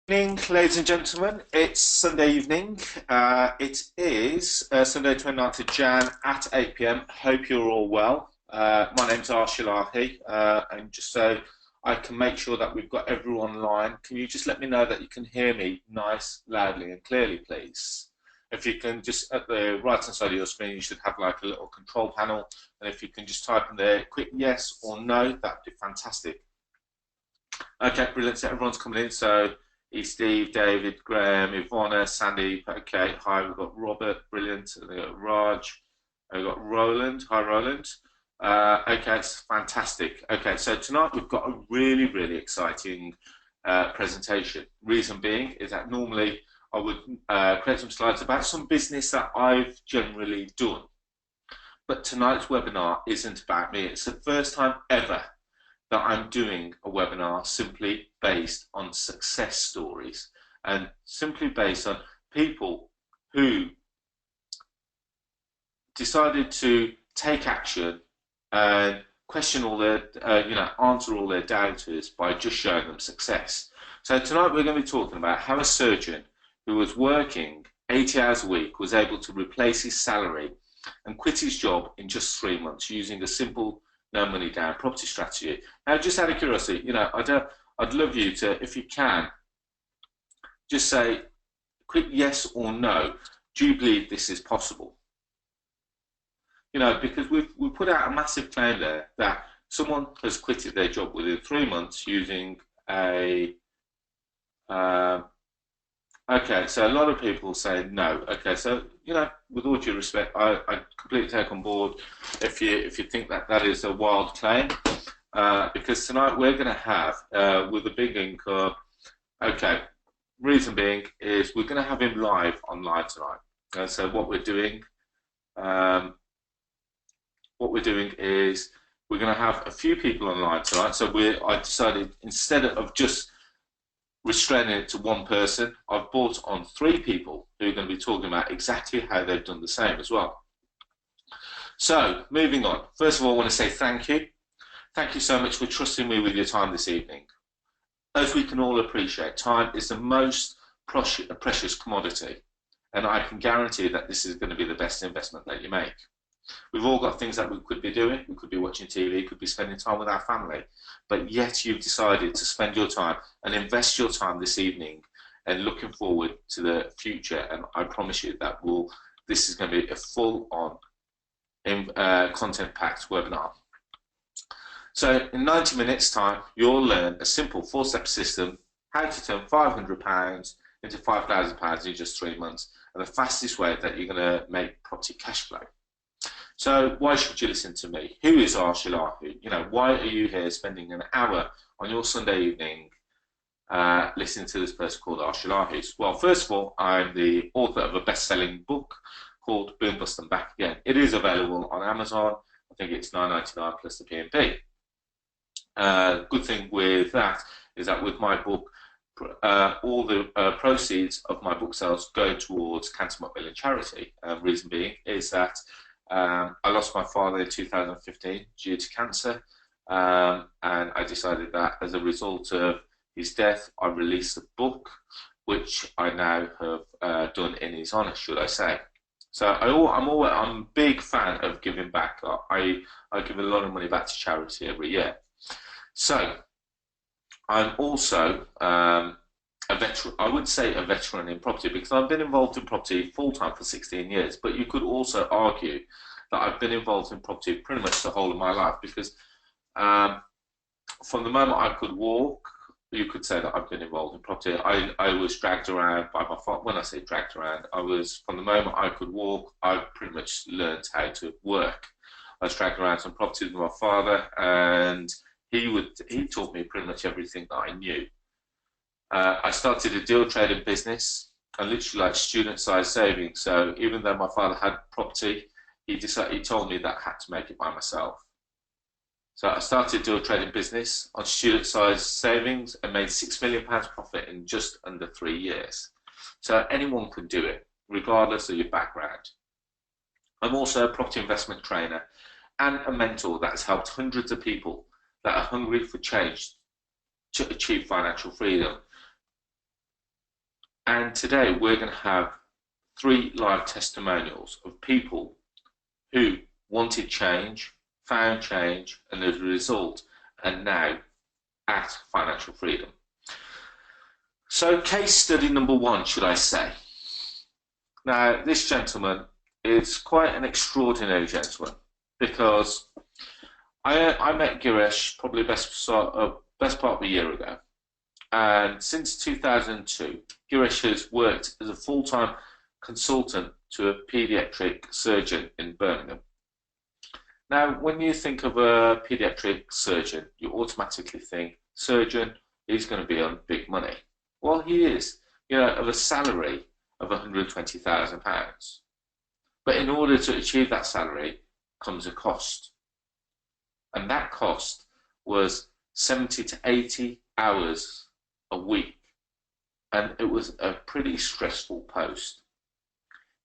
Evening, ladies and gentlemen. It's Sunday evening. It is Sunday 29th of Jan at 8 p.m. Hope you're all well. My name's Arsh Ellahi, and just so I can make sure that we've got everyone online, can you just let me know that you can hear me nice, loudly, and clearly, please? If you can just, at the right-hand side of your screen, you should have like a little control panel, and if you can just type in there, quick yes or no, that'd be fantastic. Okay, brilliant. So everyone's coming in. So Steve, David, Graham, Ivana, Sandy. Okay, hi. We've got Robert, brilliant. And we've got Raj. And we've got Roland. Hi, Roland. Okay, it's fantastic. Okay, so tonight we've got a really, really exciting presentation. Reason being is that normally I would create some slides about some business that I've generally done. But tonight's webinar isn't about me. It's the first time ever that I'm doing a webinar simply based on success stories and simply based on people who decided to take action and question all their, answer all their doubters by just showing them success. So tonight we're going to be talking about how a surgeon who was working 80 hours a week was able to replace his salary and quit his job in just 3 months using a simple no money down property strategy. Now, just out of curiosity, I'd love you to, if you can, just say quick yes or no. Do you believe this is possible? Because we've put out a massive claim there that someone has quitted their job within 3 months using a okay, so a lot of people say no. Okay, so with all due respect, I completely take on board if you think that that is a wild claim, because tonight we're going to have with a big income. Okay, reason being is we're going to have him live online tonight. And so what we're doing is we're going to have a few people online tonight. So I decided instead of just restraining it to one person, I've brought on 3 people who are going to be talking about exactly how they've done the same as well. So, moving on. First of all, I want to say thank you. Thank you so much for trusting me with your time this evening. As we can all appreciate, time is the most precious commodity, and I can guarantee that this is going to be the best investment that you make. We've all got things that we could be doing. We could be watching TV, could be spending time with our family, but yet you've decided to spend your time and invest your time this evening and looking forward to the future. And I promise you that this is going to be a full-on content-packed webinar. So in 90 minutes time, you'll learn a simple 4-step system, how to turn £500 into £5,000 in just 3 months, and the fastest way that you're going to make property cash flow. So why should you listen to me? Who is Arsh Ellahi? Why are you here spending an hour on your Sunday evening listening to this person called Arsh Ellahi? Well, first of all, I'm the author of a best-selling book called Boom, Bust and Back Again. It is available on Amazon. I think it's $9.99 plus the P&P. Good thing with that is that with my book, all the proceeds of my book sales go towards Cancer Macmillan charity. Reason being is that I lost my father in 2015 due to cancer, and I decided that as a result of his death, I released a book, which I now have done in his honour, should I say. So I'm a big fan of giving back. I give a lot of money back to charity every year. So I'm also a veteran. I would say a veteran in property because I've been involved in property full-time for 16 years, but you could also argue that I've been involved in property pretty much the whole of my life because from the moment I could walk, you could say that I've been involved in property. I was dragged around by my father. When I say dragged around, from the moment I could walk, I pretty much learned how to work. I was dragged around some properties with my father, and he taught me pretty much everything that I knew. I started a deal trading business and literally like student-sized savings. So even though my father had property, he told me that I had to make it by myself. So I started a deal trading business on student-sized savings and made £6 million profit in just under 3 years. So anyone can do it, regardless of your background. I'm also a property investment trainer and a mentor that has helped hundreds of people that are hungry for change to achieve financial freedom. And today we're going to have 3 live testimonials of people who wanted change, found change, and as a result are now at financial freedom. So case study number 1, should I say. Now, this gentleman is quite an extraordinary gentleman, because I met Girish probably best part of a year ago. And since 2002, Girish has worked as a full-time consultant to a paediatric surgeon in Birmingham. Now, when you think of a paediatric surgeon, you automatically think surgeon is going to be on big money. Well, he is, of a salary of £120,000. But in order to achieve that salary comes a cost. And that cost was 70 to 80 hours a week. And it was a pretty stressful post.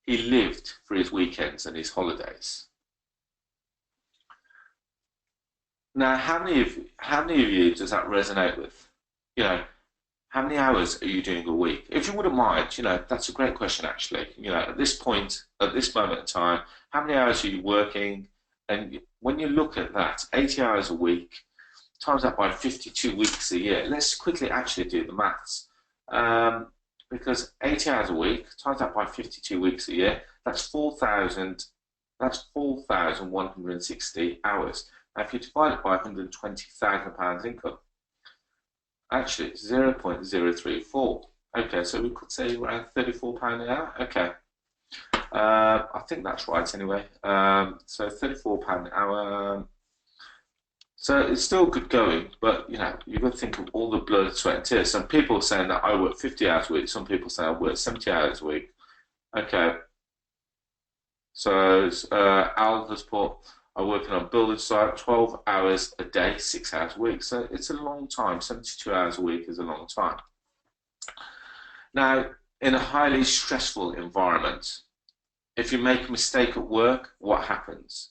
He lived for his weekends and his holidays. Now, how many of you does that resonate with? How many hours are you doing a week? If you wouldn't mind, that's a great question actually. At this point, at this moment in time, how many hours are you working? And when you look at that, 80 hours a week, times that by 52 weeks a year, let's quickly actually do the maths. Because 80 hours a week, times that by 52 weeks a year, that's 4,160 hours. Now, if you divide it by £120,000 income, actually it's 0.034. Okay, so we could say around £34 an hour. Okay, I think that's right anyway. So £34 an hour. So it's still good going, but you've got to think of all the blood, sweat and tears. Some people are saying that I work 50 hours a week. Some people say I work 70 hours a week. Okay. So Al has put, I'm working on building site 12 hours a day, 6 hours a week. So it's a long time. 72 hours a week is a long time. Now, in a highly stressful environment, if you make a mistake at work, what happens?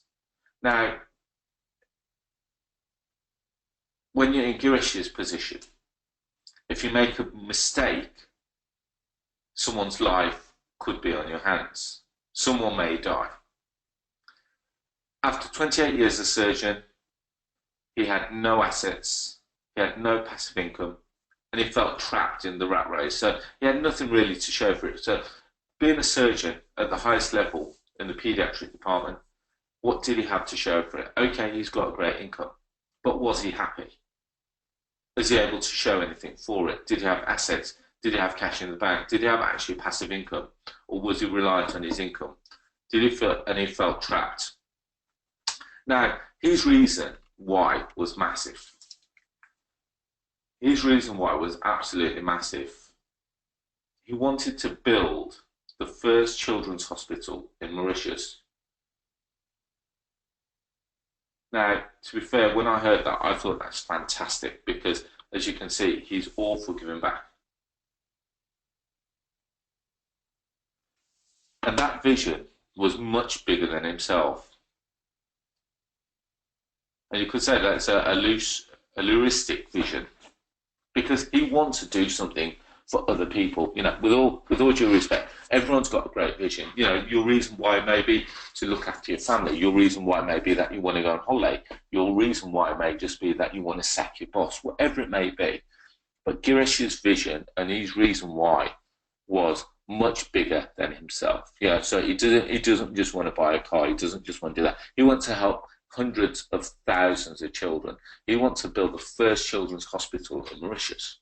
Now, when you're in Girish's position, if you make a mistake, someone's life could be on your hands. Someone may die. After 28 years as a surgeon, he had no assets, he had no passive income, and he felt trapped in the rat race. So he had nothing really to show for it. So being a surgeon at the highest level in the paediatric department, what did he have to show for it? Okay, he's got a great income, but was he happy? Was he able to show anything for it? Did he have assets? Did he have cash in the bank? Did he have actually passive income? Or was he reliant on his income? Did he feel, and he felt trapped? Now, his reason why was massive. His reason why was absolutely massive. He wanted to build the first children's hospital in Mauritius. Now, to be fair, when I heard that, I thought that's fantastic because, as you can see, he's all for giving back. And that vision was much bigger than himself. And you could say that's a heuristic vision because he wants to do something for other people. With all due respect, everyone's got a great vision. Your reason why may be to look after your family. Your reason why may be that you want to go on holiday. Your reason why may just be that you want to sack your boss, whatever it may be. But Girish's vision and his reason why was much bigger than himself. So he doesn't just want to buy a car. He doesn't just want to do that. He wants to help hundreds of thousands of children. He wants to build the first children's hospital in Mauritius.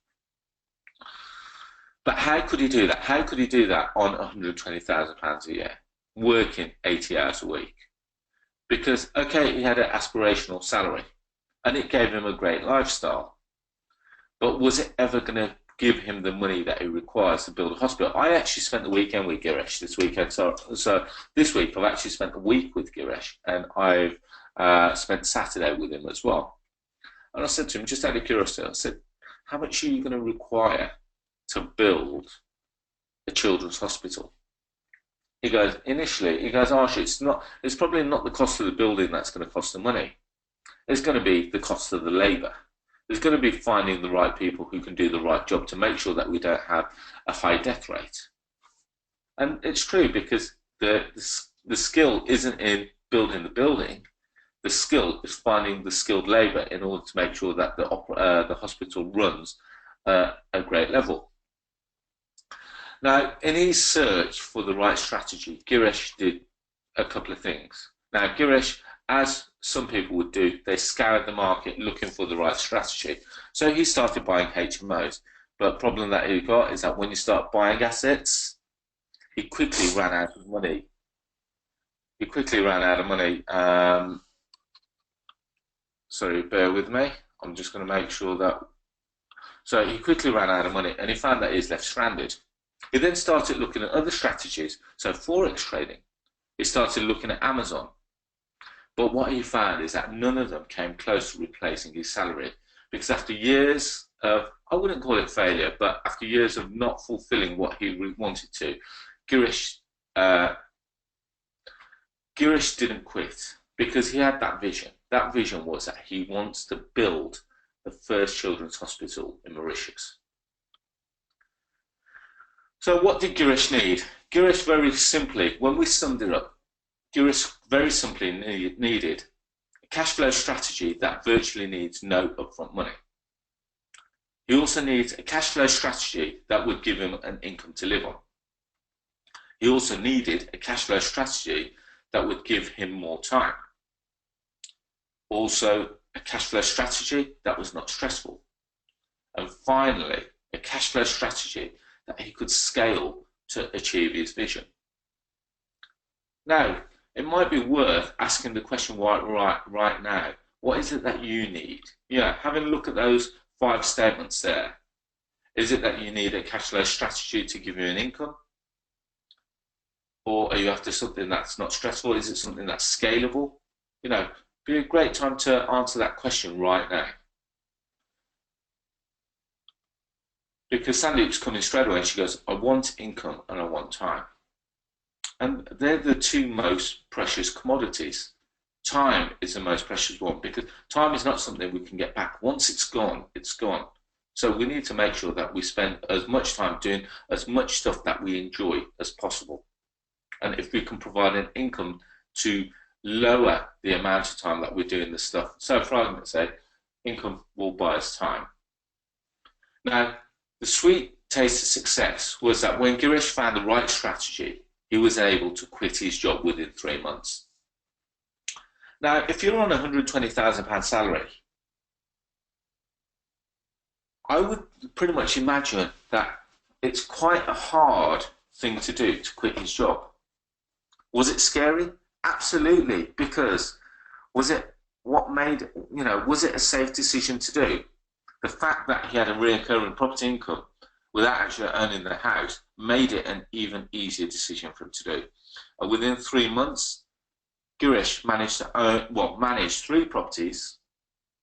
But how could he do that? How could he do that on £120,000 a year, working 80 hours a week? Because, okay, he had an aspirational salary, and it gave him a great lifestyle. But was it ever going to give him the money that he requires to build a hospital? I actually spent the weekend with Girish this weekend. So this week I've actually spent a week with Girish, and I've spent Saturday with him as well. And I said to him, just out of curiosity, I said, how much are you going to require to build a children's hospital? He goes, Arsh, it's probably not the cost of the building that's going to cost the money. It's going to be the cost of the labour. There's going to be finding the right people who can do the right job to make sure that we don't have a high death rate. And it's true, because the skill isn't in building the building. The skill is finding the skilled labour in order to make sure that the hospital runs at a great level. Now, in his search for the right strategy, Girish did a couple of things. Now, Girish, as some people would do, they scoured the market looking for the right strategy. So he started buying HMOs. But the problem that he got is that when you start buying assets, he quickly ran out of money. Sorry, bear with me. I'm just going to make sure that... So he quickly ran out of money, and he found that he's left stranded. He then started looking at other strategies, so forex trading. He started looking at Amazon. But what he found is that none of them came close to replacing his salary, because after years of, I wouldn't call it failure, but after years of not fulfilling what he wanted to, Girish didn't quit, because he had that vision. That vision was that he wants to build the first children's hospital in Mauritius. So what did Girish need? Girish very simply, when we summed it up, Girish very simply needed a cash flow strategy that virtually needs no upfront money. He also needs a cash flow strategy that would give him an income to live on. He also needed a cash flow strategy that would give him more time. Also, a cash flow strategy that was not stressful. And finally, a cash flow strategy that he could scale to achieve his vision. Now, it might be worth asking the question right now, what is it that you need? Yeah, having a look at those 5 statements there. Is it that you need a cash flow strategy to give you an income? Or are you after something that's not stressful? Is it something that's scalable? You know, be a great time to answer that question right now. Because Sandeep's coming straight away and she goes, I want income and I want time. And they're the 2 most precious commodities. Time is the most precious one, because time is not something we can get back. Once it's gone, it's gone. So we need to make sure that we spend as much time doing as much stuff that we enjoy as possible. And if we can provide an income to lower the amount of time that we're doing this stuff, so for argument's sake, income will buy us time. Now, the sweet taste of success was that when Girish found the right strategy, he was able to quit his job within 3 months. Now, if you're on a £120,000 salary, I would pretty much imagine that it's quite a hard thing to do to quit his job. Was it scary? Absolutely, because was it a safe decision to do? The fact that he had a recurring property income without actually owning the house made it an even easier decision for him to do. And within 3 months, Girish managed to manage 3 properties,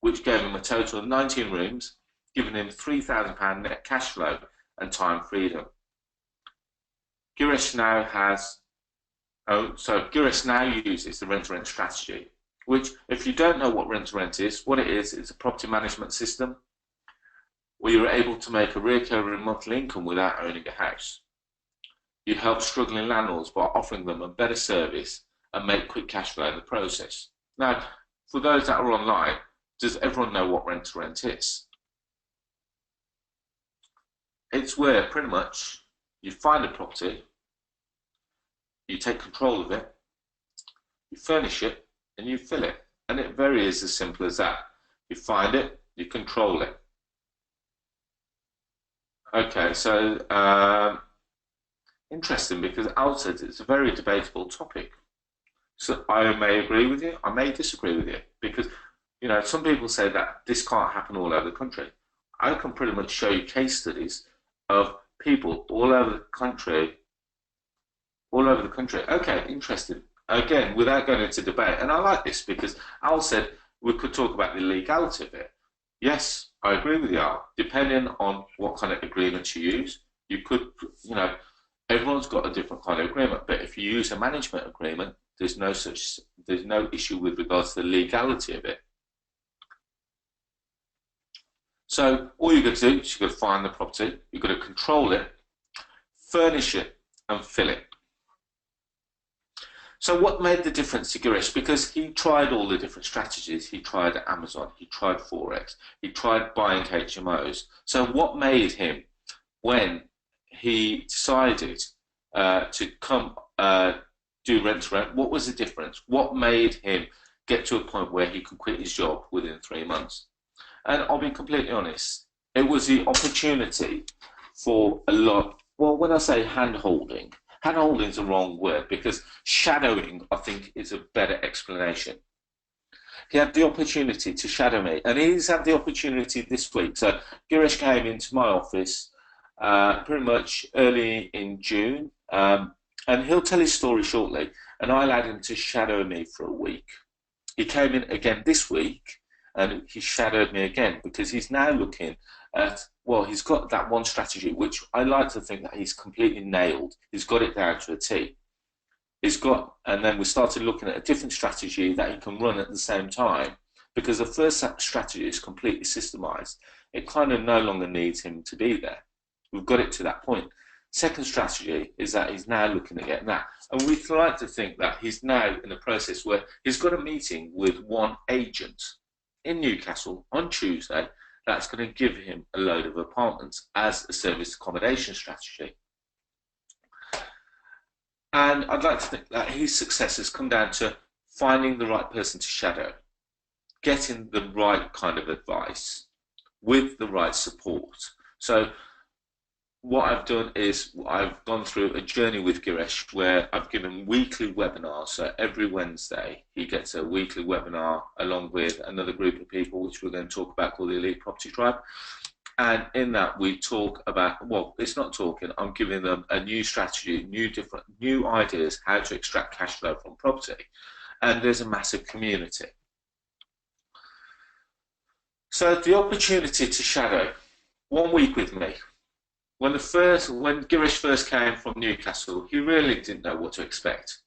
which gave him a total of 19 rooms, giving him £3,000 net cash flow and time freedom. Girish now uses the rent-to-rent strategy, which, if you don't know what rent-to-rent is, what it is, it's a property management system where you're able to make a recurring monthly income without owning a house. You help struggling landlords by offering them a better service and make quick cash flow in the process. Now, for those that are online, does everyone know what rent-to-rent is? It's where pretty much you find a property, you take control of it, you furnish it, and you fill it. And it very is as simple as that. You find it, you control it. Okay, so interesting, because Al said it's a very debatable topic. So I may agree with you, I may disagree with you, because some people say that this can't happen all over the country. I can pretty much show you case studies of people all over the country. Okay, interesting. Again, without going into debate, and I like this because Al said we could talk about the legality of it. Yes, I agree with you, Al. Depending on what kind of agreements you use, you could, everyone's got a different kind of agreement. But if you use a management agreement, there's no issue with regards to the legality of it. So all you've got to do is you've got to find the property, you've got to control it, furnish it, and fill it. So what made the difference to Girish? Because he tried all the different strategies. He tried Amazon, he tried Forex, he tried buying HMOs. So what made him, when he decided to come do rent to rent, what was the difference? What made him get to a point where he could quit his job within 3 months? And I'll be completely honest, it was the opportunity for a lot. Well, when I say hand-holding is the wrong word, because shadowing, I think, is a better explanation. He had the opportunity to shadow me, and he's had the opportunity this week. So Girish came into my office pretty much early in June, and he'll tell his story shortly, and I allowed him to shadow me for a week. He came in again this week, and he shadowed me again, because he's now looking at, well, he's got that one strategy, which I like to think that he's completely nailed. He's got it down to a T. He's got, and then we started looking at a different strategy that he can run at the same time, because the first strategy is completely systemized. It kind of no longer needs him to be there. We've got it to that point. Second strategy is that he's now looking at getting that. And we'd like to think that he's now in a process where he's got a meeting with one agent in Newcastle on Tuesday that's going to give him a load of apartments as a service accommodation strategy. And I'd like to think that his success has come down to finding the right person to shadow, getting the right kind of advice with the right support. So what I've done is I've gone through a journey with Girish where I've given weekly webinars. So every Wednesday he gets a weekly webinar along with another group of people, which we're going to talk about, called the Elite Property Tribe. And in that we talk about, well, it's not talking, I'm giving them a new strategy, new ideas, how to extract cash flow from property. And there's a massive community. So the opportunity to shadow 1 week with me. When Girish first came from Newcastle, he really didn't know what to expect.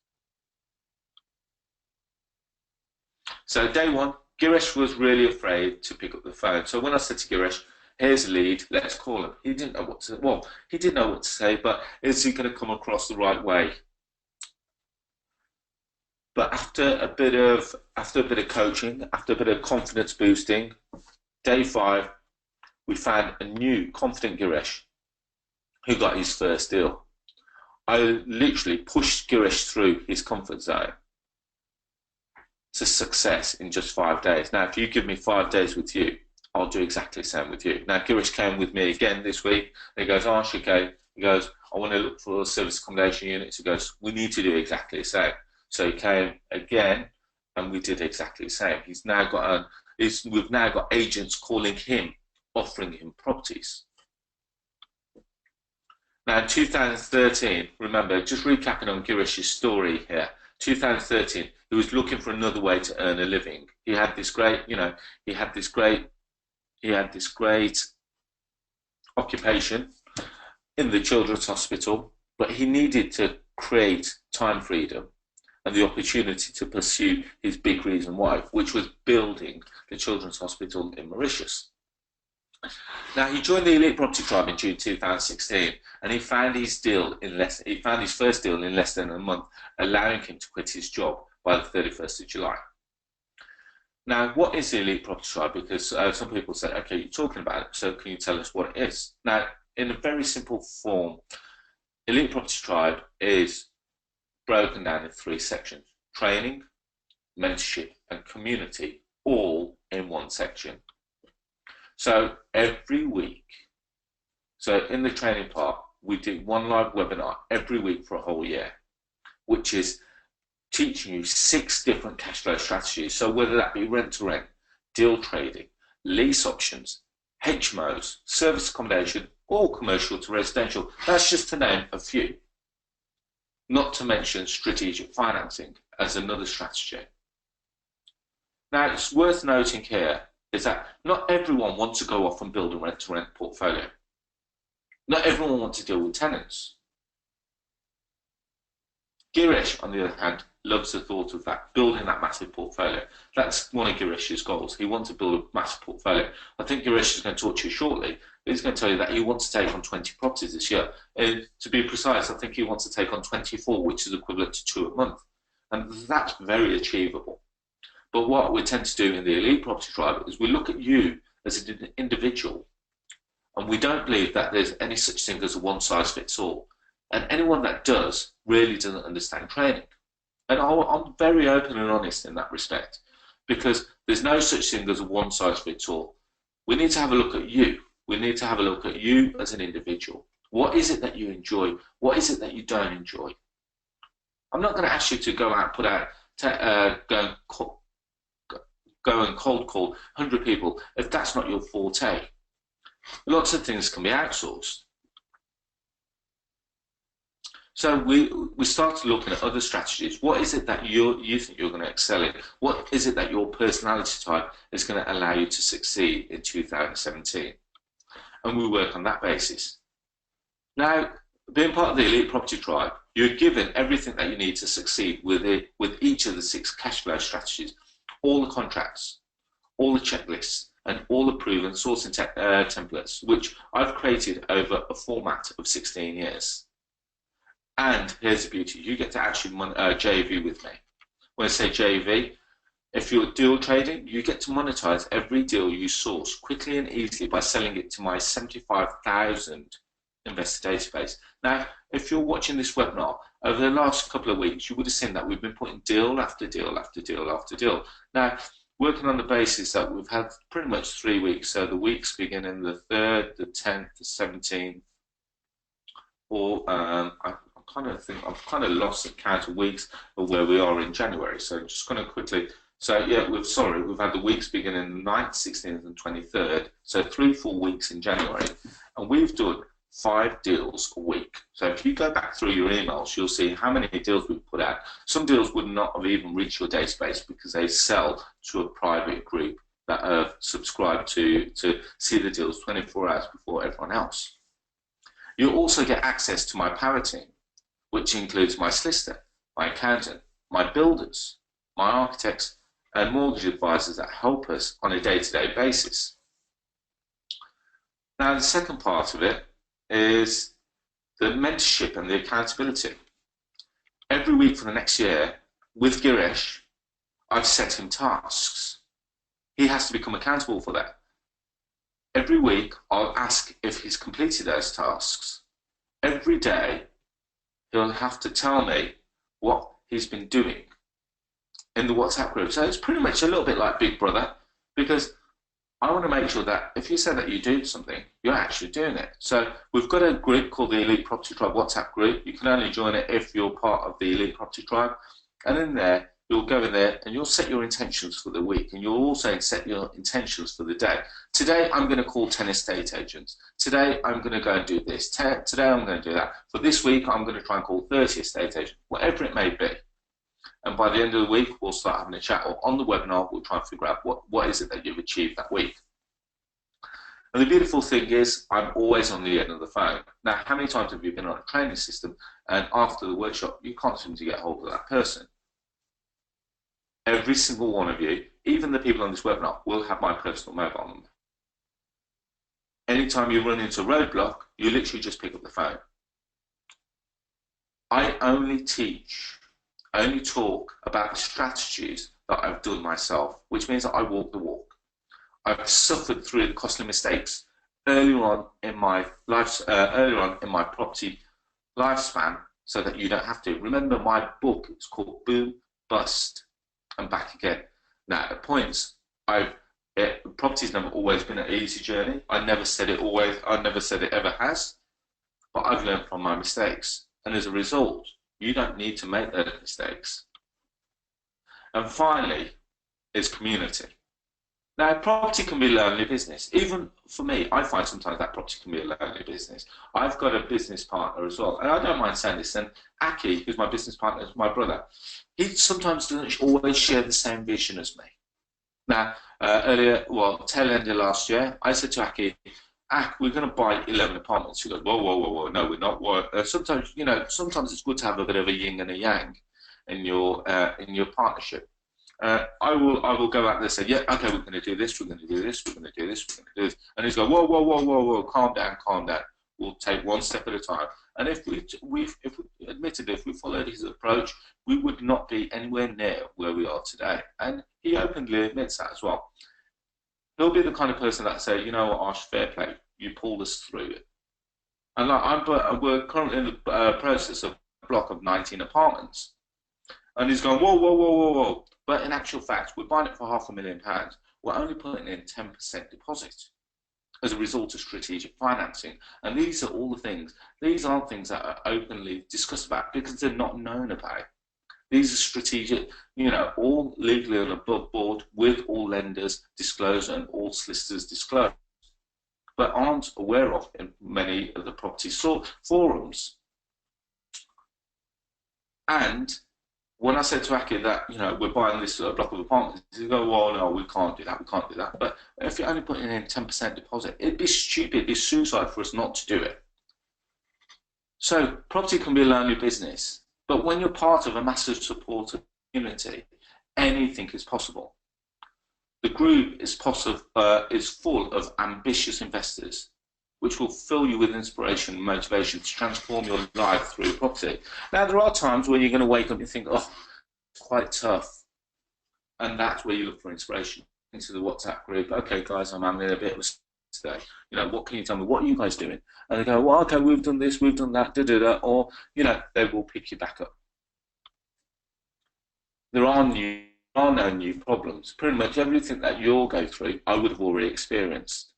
So day one, Girish was really afraid to pick up the phone. So when I said to Girish, here's a lead, let's call him, he didn't know what to, well, he didn't know what to say, but is he going to come across the right way? But after a bit of coaching, after a bit of confidence boosting, day 5, we found a new confident Girish who got his first deal. I literally pushed Girish through his comfort zone to success in just 5 days. Now, if you give me 5 days with you, I'll do exactly the same with you. Now, Girish came with me again this week, and he goes, Arsh, okay. He goes, I want to look for service accommodation units. He goes, we need to do exactly the same. So he came again, and we did exactly the same. He's now got we've now got agents calling him, offering him properties. Now, in 2013, remember, just recapping on Girish's story here, 2013, he was looking for another way to earn a living. He had this great, he had this great occupation in the children's hospital, but he needed to create time freedom and the opportunity to pursue his big reason why, which was building the children's hospital in Mauritius. Now, he joined the Elite Property Tribe in June 2016, and he found his first deal in less than a month, allowing him to quit his job by the 31st of July. Now, what is the Elite Property Tribe? Because some people say, okay, you're talking about it, so can you tell us what it is? Now, in a very simple form, Elite Property Tribe is broken down in 3 sections: training, mentorship, and community, all in one section. So every week, so in the training part, we do 1 live webinar every week for a whole year, which is teaching you 6 different cash flow strategies. So whether that be rent to rent, deal trading, lease options, HMOs, service accommodation, or commercial to residential, that's just to name a few. Not to mention strategic financing as another strategy. Now, it's worth noting here is that not everyone wants to go off and build a rent-to-rent portfolio. Not everyone wants to deal with tenants. Girish, on the other hand, loves the thought of that, building that massive portfolio. That's one of Girish's goals. He wants to build a massive portfolio. I think Girish is going to talk to you shortly. He's going to tell you that he wants to take on 20 properties this year. And to be precise, I think he wants to take on 24, which is equivalent to 2 a month. And that's very achievable. But what we tend to do in the Elite Property Tribe is we look at you as an individual, and we don't believe that there's any such thing as a one-size-fits-all. And anyone that does really doesn't understand training. And I'm very open and honest in that respect, because there's no such thing as a one-size-fits-all. We need to have a look at you. We need to have a look at you as an individual. What is it that you enjoy? What is it that you don't enjoy? I'm not going to ask you to go out, go and cold call 100 people if that's not your forte. Lots of things can be outsourced. So we started looking at other strategies. What is it that you think you're going to excel in? What is it that your personality type is going to allow you to succeed in 2017? And we work on that basis. Now, being part of the Elite Property Tribe, you're given everything that you need to succeed with each of the 6 cash flow strategies, all the contracts, all the checklists, and all the proven sourcing templates, which I've created over a format of 16 years. And here's the beauty, you get to actually JV with me. When I say JV, if you're deal trading, you get to monetize every deal you source quickly and easily by selling it to my 75,000 investor database. Now, if you're watching this webinar, over the last couple of weeks, you would have seen that we've been putting deal after deal after deal after deal. Now, working on the basis that we've had pretty much 3 weeks, so the weeks beginning the 3rd, the 10th, the 17th, or I've kind of lost the count of weeks of where we are in January. So just kind of quickly, so yeah, we've had the weeks beginning the 9th, 16th, and 23rd. So 3 full weeks in January, and we've done 5 deals a week. So if you go back through your emails, you'll see how many deals we've put out. Some deals would not have even reached your database because they sell to a private group that have subscribed to see the deals 24 hours before everyone else. You also get access to my power team, which includes my solicitor, my accountant, my builders, my architects, and mortgage advisors that help us on a day-to-day basis. Now, the second part of it is the mentorship and the accountability. Every week for the next year, with Girish, I've set him tasks. He has to become accountable for that. Every week, I'll ask if he's completed those tasks. Every day, he'll have to tell me what he's been doing in the WhatsApp group. So it's pretty much a little bit like Big Brother, because I want to make sure that if you say that you do something, you're actually doing it. So we've got a group called the Elite Property Tribe WhatsApp group. You can only join it if you're part of the Elite Property Tribe. And in there, you'll go in there and you'll set your intentions for the week, and you'll also set your intentions for the day. Today, I'm going to call 10 estate agents. Today, I'm going to go and do this. Today, I'm going to do that. For this week, I'm going to try and call 30 estate agents, whatever it may be. And by the end of the week, we'll start having a chat, or on the webinar, we'll try and figure out what is it that you've achieved that week. And the beautiful thing is, I'm always on the end of the phone. Now, how many times have you been on a training system, and after the workshop, you can't seem to get hold of that person? Every single one of you, even the people on this webinar, will have my personal mobile number. Anytime you run into a roadblock, you literally just pick up the phone. I only talk about strategies that I've done myself, which means that I walk the walk. I've suffered through the costly mistakes earlier on in my property lifespan, so that you don't have to. Remember, my book is called Boom, Bust, and Back Again. Now, at points, property's never always been an easy journey. I never said it ever has, but I've learned from my mistakes, and as a result, you don't need to make those mistakes. And finally, is community. Now, property can be a lonely business. Even for me, I find sometimes that property can be a lonely business. I've got a business partner as well, and I don't mind saying this. And Aki, who's my business partner, is my brother. He sometimes doesn't always share the same vision as me. Now, tail end of last year, I said to Aki, we're going to buy 11 apartments. You go, whoa, whoa, whoa, whoa, no, we're not. Sometimes, you know, sometimes it's good to have a bit of a yin and a yang in your partnership. I will go out there and say, yeah, okay, we're going to do this, we're going to do this, we're going to do this, we're going to do this. And he's going, whoa, whoa, whoa, whoa, whoa, calm down, calm down. We'll take one step at a time. And if we admitted, if we followed his approach, we would not be anywhere near where we are today. And he openly admits that as well. He'll be the kind of person that say, you know what, Arsh, fair play, you pulled us through it. And like, we're currently in the process of a block of 19 apartments. And he's going, whoa, whoa, whoa, whoa, whoa. But in actual fact, we're buying it for £500,000. We're only putting in 10% deposit as a result of strategic financing. And these are all the things. These aren't things that are openly discussed about because they're not known about. These are strategic, you know, all legally and above board with all lenders disclosed and all solicitors disclosed, but aren't aware of in many of the property forums. And when I said to Aki that, you know, we're buying this block of apartments, he go, well, no, we can't do that, we can't do that. But if you're only putting in 10% deposit, it'd be stupid, it'd be suicide for us not to do it. So property can be a lonely business, but when you're part of a massive supportive community, anything is possible. The group is full of ambitious investors, which will fill you with inspiration and motivation to transform your life through property. Now, there are times where you're going to wake up and think, oh, it's quite tough. And that's where you look for inspiration into the WhatsApp group. Okay, guys, I'm having a bit of a today. You know, what can you tell me? What are you guys doing? And they go, well, okay, we've done this, we've done that, da-da-da, or, you know, they will pick you back up. There are no new problems. Pretty much everything that you'll go through, I would have already experienced.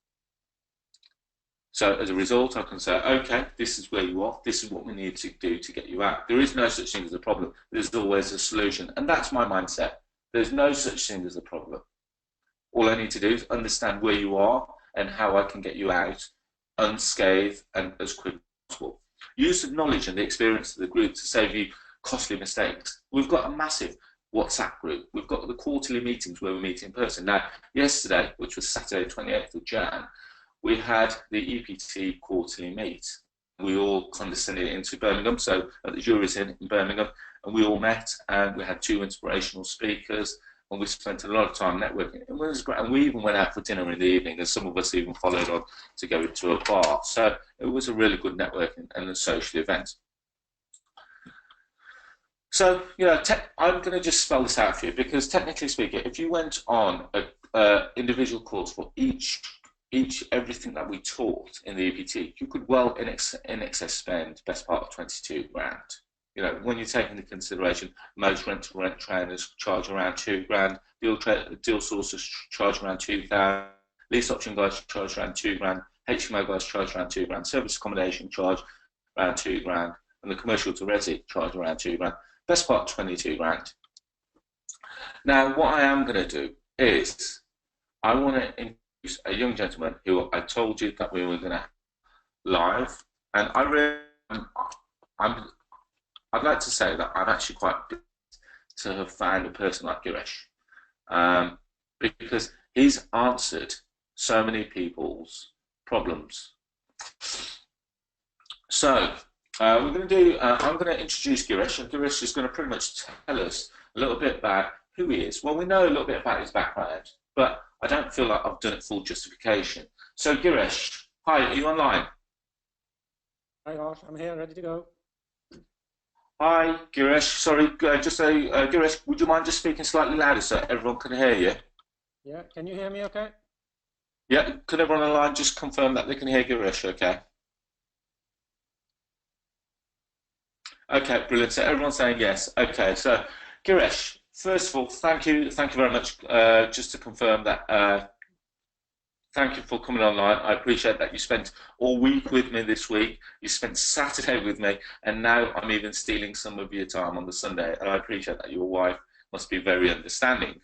So as a result, I can say, okay, this is where you are. This is what we need to do to get you out. There is no such thing as a problem. There's always a solution. And that's my mindset. There's no such thing as a problem. All I need to do is understand where you are and how I can get you out unscathed and as quick as possible. Use the knowledge and the experience of the group to save you costly mistakes. We've got a massive WhatsApp group. We've got the quarterly meetings where we meet in person. Now, yesterday, which was Saturday, 28th of Jan, we had the EPT quarterly meet. We all condescended into Birmingham, so at the GIRISH'S in Birmingham, and we all met, and we had 2 inspirational speakers, and we spent a lot of time networking. It was great, and we even went out for dinner in the evening, and some of us even followed on to go to a bar. So it was a really good networking and a social event. So, you know, I'm going to just spell this out for you, because technically speaking, if you went on an individual course for everything that we taught in the EPT, you could well in excess spend best part of 22 grand. You know, when you take into consideration most rent-to-rent trainers charge around 2 grand, deal sources charge around 2,000, lease option guys charge around 2 grand, HMO guys charge around 2 grand, service accommodation charge around 2 grand, and the commercial to resi charge around 2 grand. Best part 22 grand. Now, what I am going to do is I want to introduce a young gentleman who I told you that we were going to live, and I'd like to say that I'm actually quite pleased to have found a person like Girish, because he's answered so many people's problems. So we're going to do. I'm going to introduce Girish, and Girish is going to pretty much tell us a little bit about who he is. Well, we know a little bit about his background, but I don't feel like I've done it full justification. So Girish, hi, are you online? Hi, Arsh, I'm here, ready to go. Hi, Girish. Sorry, just say, Girish, would you mind just speaking slightly louder so everyone can hear you? Yeah, can you hear me okay? Yeah, could everyone online just confirm that they can hear Girish, okay? Okay, brilliant. So everyone's saying yes. Okay, so Girish, first of all, thank you very much. Just to confirm that, thank you for coming online. I appreciate that you spent all week with me this week. You spent Saturday with me, and now I'm even stealing some of your time on the Sunday. And I appreciate that your wife must be very understanding.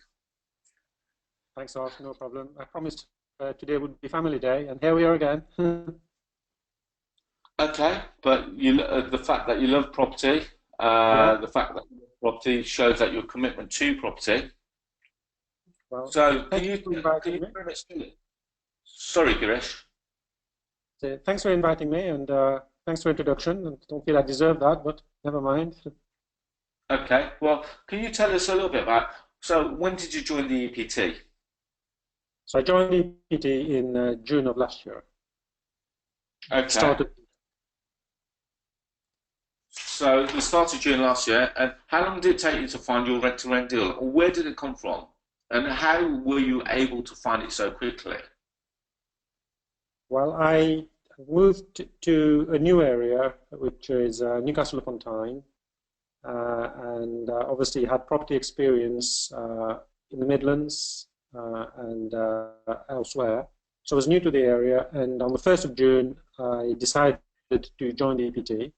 Thanks, Arsh, no problem. I promised today would be family day, and here we are again. Okay, but the fact that you love property, the fact that you love property shows that your commitment to property. Well, So can you pretty much do it? Sorry, Girish. So thanks for inviting me, and thanks for introduction. And don't feel I deserve that, but never mind. Okay, well, can you tell us a little bit about, so when did you join the EPT? So I joined EPT in June of last year. Okay, Started. so you started June last year, and how long did it take you to find your rent-to-rent deal? Or where did it come from? And how were you able to find it so quickly? Well, I moved to a new area, which is Newcastle upon Tyne, and obviously had property experience in the Midlands and elsewhere. So I was new to the area, and on the 1st of June, I decided to join the EPT.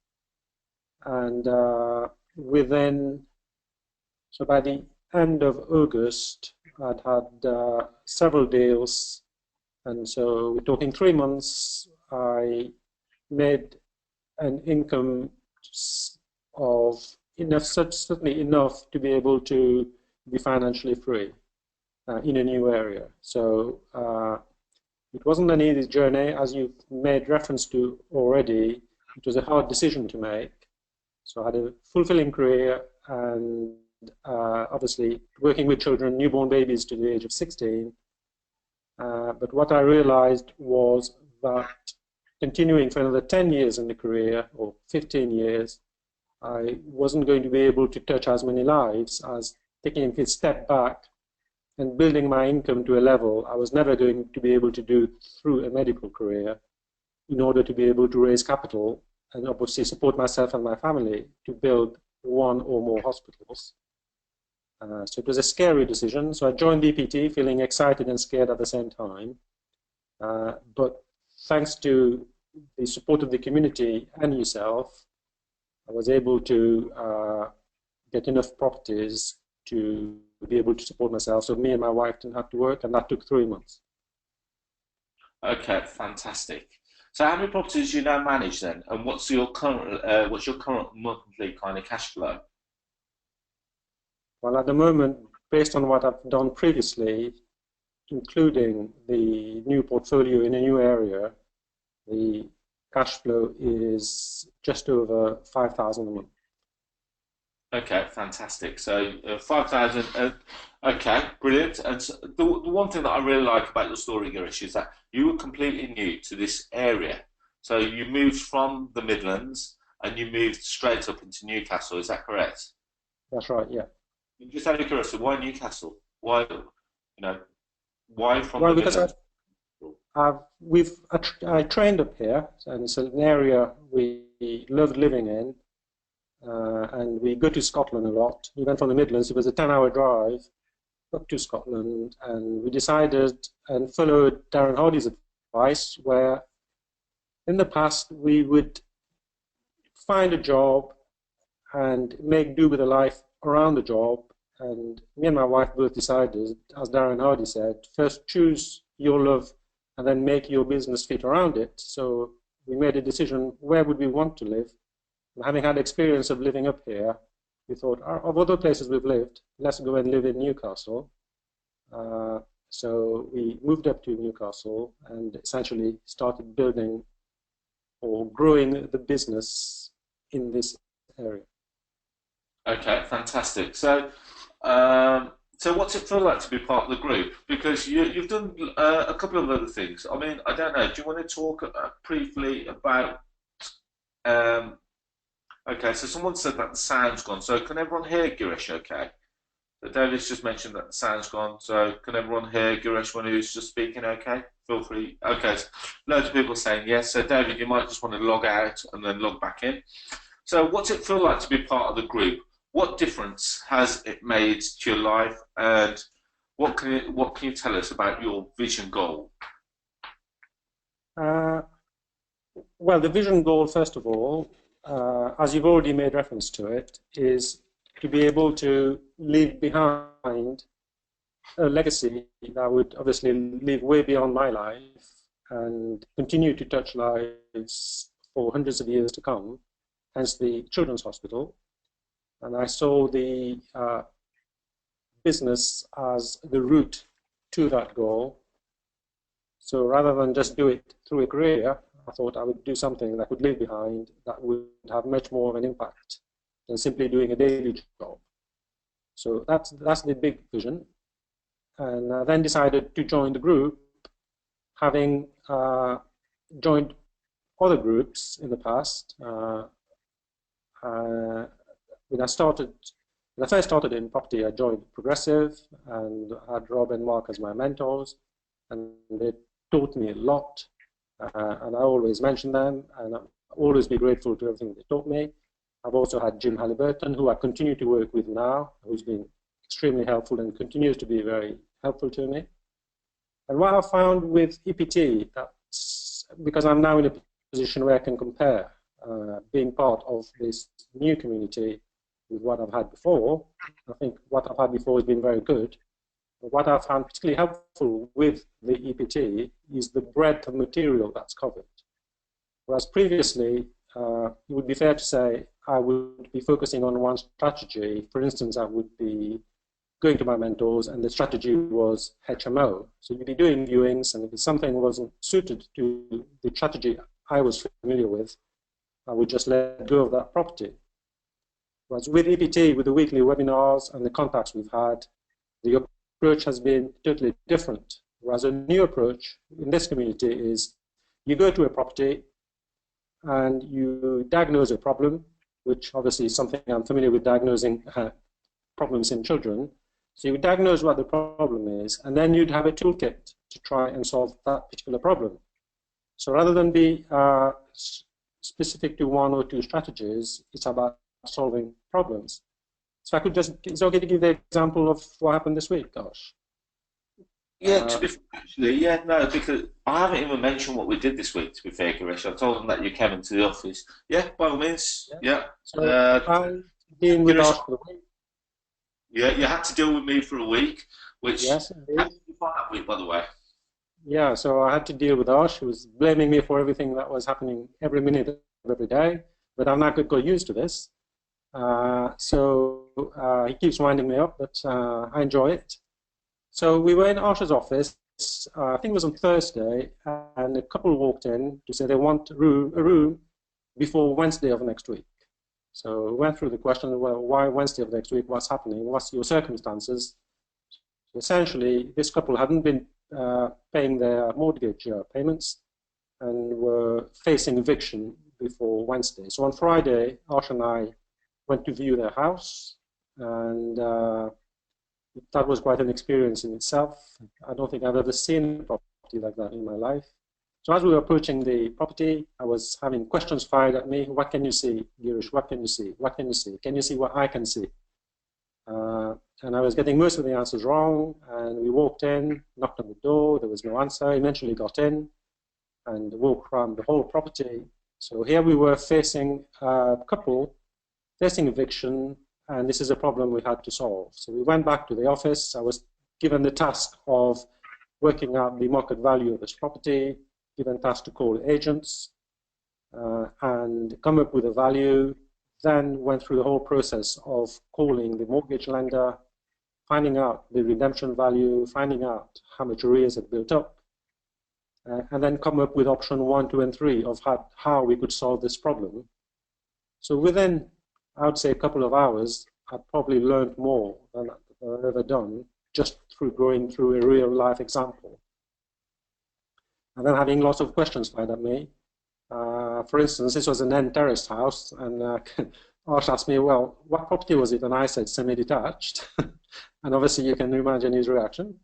And within, so by the end of August, I'd had several deals. And so we're talking 3 months, I made an income of enough, certainly enough to be able to be financially free in a new area. So it wasn't an easy journey, as you've made reference to already. It was a hard decision to make. So I had a fulfilling career, and obviously working with children, newborn babies to the age of 16. But what I realized was that continuing for another 10 years in the career, or 15 years, I wasn't going to be able to touch as many lives as taking a step back and building my income to a level I was never going to be able to do through a medical career in order to be able to raise capital and obviously support myself and my family to build one or more hospitals. So it was a scary decision. So I joined BPT feeling excited and scared at the same time. But thanks to the support of the community and yourself, I was able to get enough properties to be able to support myself. So me and my wife didn't have to work, and that took 3 months. Okay, fantastic. So how many properties do you now manage then? And what's your current monthly kind of cash flow? Well, at the moment, based on what I've done previously, including the new portfolio in a new area, the cash flow is just over 5,000 a month. Okay, fantastic. So 5,000. Okay, brilliant. And so the one thing that I really like about your story, Girish, is that you were completely new to this area. So you moved from the Midlands and you moved straight up into Newcastle. Is that correct? That's right, yeah. Just out of curiosity, why Newcastle? Why, why from Well, the because Midlands? I trained up here, and it's an area we loved living in. And we go to Scotland a lot. We went from the Midlands. It was a 10-hour drive up to Scotland, and we decided and followed Darren Hardy's advice, where in the past we would find a job and make do with a life around the job. And me and my wife both decided, as Darren Hardy said, first choose your love and then make your business fit around it. So we made a decision, where would we want to live? And having had experience of living up here, we thought, of other places we've lived, let's go and live in Newcastle. So we moved up to Newcastle and essentially started building or growing the business in this area. Okay, fantastic. So, so what's it feel like to be part of the group? Because you've done a couple of other things. I mean, I don't know. Do you want to talk briefly about? Okay, so someone said that the sound's gone. So can everyone hear Girish? Okay. So David's just mentioned that the sound's gone. So can everyone hear Girish when he was just speaking? Okay, feel free. Okay, so loads of people saying yes. So David, you might just want to log out and then log back in. So what's it feel like to be part of the group? What difference has it made to your life, and what can you tell us about your vision goal? Well, the vision goal, first of all, as you've already made reference to it, is to be able to leave behind a legacy that would obviously live way beyond my life and continue to touch lives for hundreds of years to come, hence the Children's Hospital. And I saw the business as the route to that goal. So rather than just do it through a career, I thought I would do something that I could leave behind that would have much more of an impact than simply doing a daily job. So that's the big vision. And I then decided to join the group, having joined other groups in the past. When I first started in property, I joined Progressive and had Rob and Mark as my mentors, and they taught me a lot. And I always mention them, and I'll always be grateful to everything they taught me. I've also had Jim Halliburton, who I continue to work with now, who's been extremely helpful and continues to be very helpful to me. And what I found with EPT, that's because I'm now in a position where I can compare being part of this new community with what I've had before. I think what I've had before has been very good. But what I found particularly helpful with the EPT is the breadth of material that's covered. Whereas previously, it would be fair to say I would be focusing on one strategy. For instance, I would be going to my mentors and the strategy was HMO. So you'd be doing viewings, and if something wasn't suited to the strategy I was familiar with, I would just let go of that property. Whereas with EPT, with the weekly webinars and the contacts we've had, the approach has been totally different. Whereas a new approach in this community is you go to a property and you diagnose a problem, which obviously is something I'm familiar with, diagnosing problems in children. So you would diagnose what the problem is, and then you'd have a toolkit to try and solve that particular problem. So rather than be specific to one or two strategies, it's about solving problems. So I could just, it's okay to give the example of what happened this week, Arsh? Yeah, to be fair, actually, yeah, no, because I haven't even mentioned what we did this week, to be fair, Girish. I told them that you came into the office. Yeah, by all means, yeah. So I'm dealing with Arsh for the week. Yeah, you had to deal with me for a week, which, yes, how did you find that week, by the way? Yeah, so I had to deal with Arsh, who was blaming me for everything that was happening every minute of every day, but I'm not got used to this. He keeps winding me up, but I enjoy it. So we were in Arsh's office, I think it was on Thursday, and a couple walked in to say they want a room before Wednesday of next week. So we went through the question, well, why Wednesday of next week? What's happening? What's your circumstances? So essentially, this couple hadn't been paying their mortgage payments and were facing eviction before Wednesday. So on Friday, Arsh and I went to view their house, and that was quite an experience in itself. I don't think I've ever seen a property like that in my life. So as we were approaching the property, I was having questions fired at me. What can you see, Girish? What can you see? What can you see? Can you see what I can see? And I was getting most of the answers wrong. And we walked in, knocked on the door. There was no answer. Eventually got in and walked around the whole property. So here we were facing a couple facing eviction, and this is a problem we had to solve. So we went back to the office. I was given the task of working out the market value of this property, given task to call agents and come up with a value, then went through the whole process of calling the mortgage lender, finding out the redemption value, finding out how much arrears had built up, and then come up with option 1, 2, and 3 of how we could solve this problem. So within, I would say, a couple of hours, I probably learned more than I've ever done just through going through a real-life example. And then having lots of questions fired at me. For instance, this was an end terraced house, and Arsh asked me, well, what property was it? And I said semi-detached. And obviously you can imagine his reaction.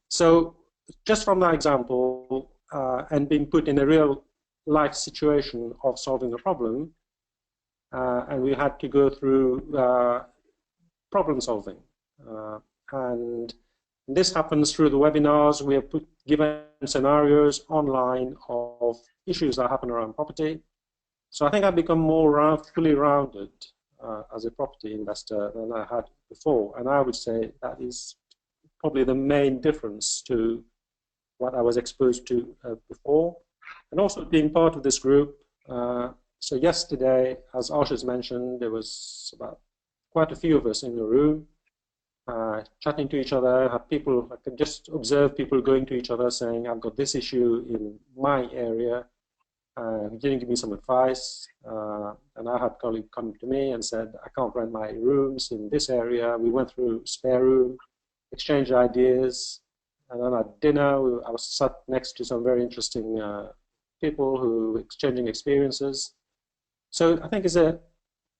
So just from that example and being put in a real life situation of solving a problem, and we had to go through problem solving. And this happens through the webinars. We have given scenarios online of issues that happen around property. So I think I've become more fully rounded as a property investor than I had before. And I would say that is probably the main difference to what I was exposed to before. And also being part of this group. So yesterday, as Arsh has mentioned, there was about quite a few of us in the room. chatting to each other. Have people, I can just observe people going to each other saying, I've got this issue in my area. Didn't give me some advice. And I had a colleague come to me and said, I can't rent my rooms in this area. We went through spare room, exchanged ideas. And then at dinner, I was sat next to some very interesting people who were exchanging experiences. So I think it's a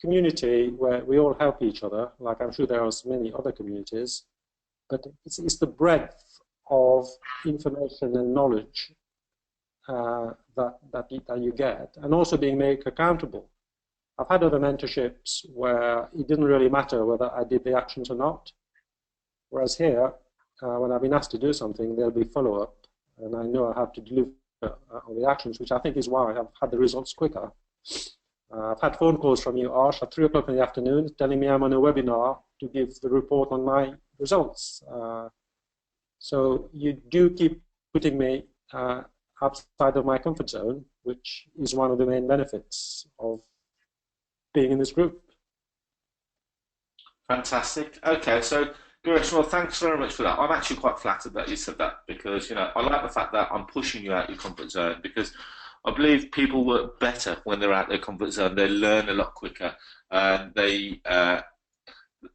community where we all help each other, like I'm sure there are many other communities, but it's the breadth of information and knowledge that you get, and also being made accountable. I've had other mentorships where it didn't really matter whether I did the actions or not, whereas here, when I've been asked to do something, there'll be follow-up, and I know I have to deliver on the actions, which I think is why I've had the results quicker. I've had phone calls from you, Arsh, at 3 o'clock in the afternoon, telling me I'm on a webinar to give the report on my results. So you do keep putting me outside of my comfort zone, which is one of the main benefits of being in this group. Fantastic. Okay, so Girish, well, thanks very much for that. I'm actually quite flattered that you said that because, you know, I like the fact that I'm pushing you out your comfort zone because I believe people work better when they're out their comfort zone. They learn a lot quicker, and they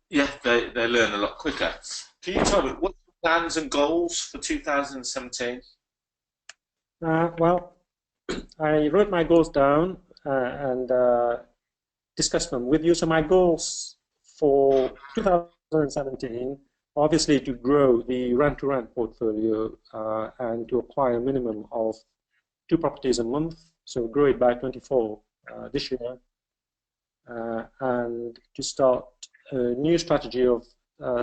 learn a lot quicker. Can you tell me what plans and goals for 2017? Well, I wrote my goals down and discussed them with you. So my goals for 2017, obviously to grow the rent-to-rent portfolio and to acquire a minimum of 2 properties a month, so grow it by 24 this year, and to start a new strategy of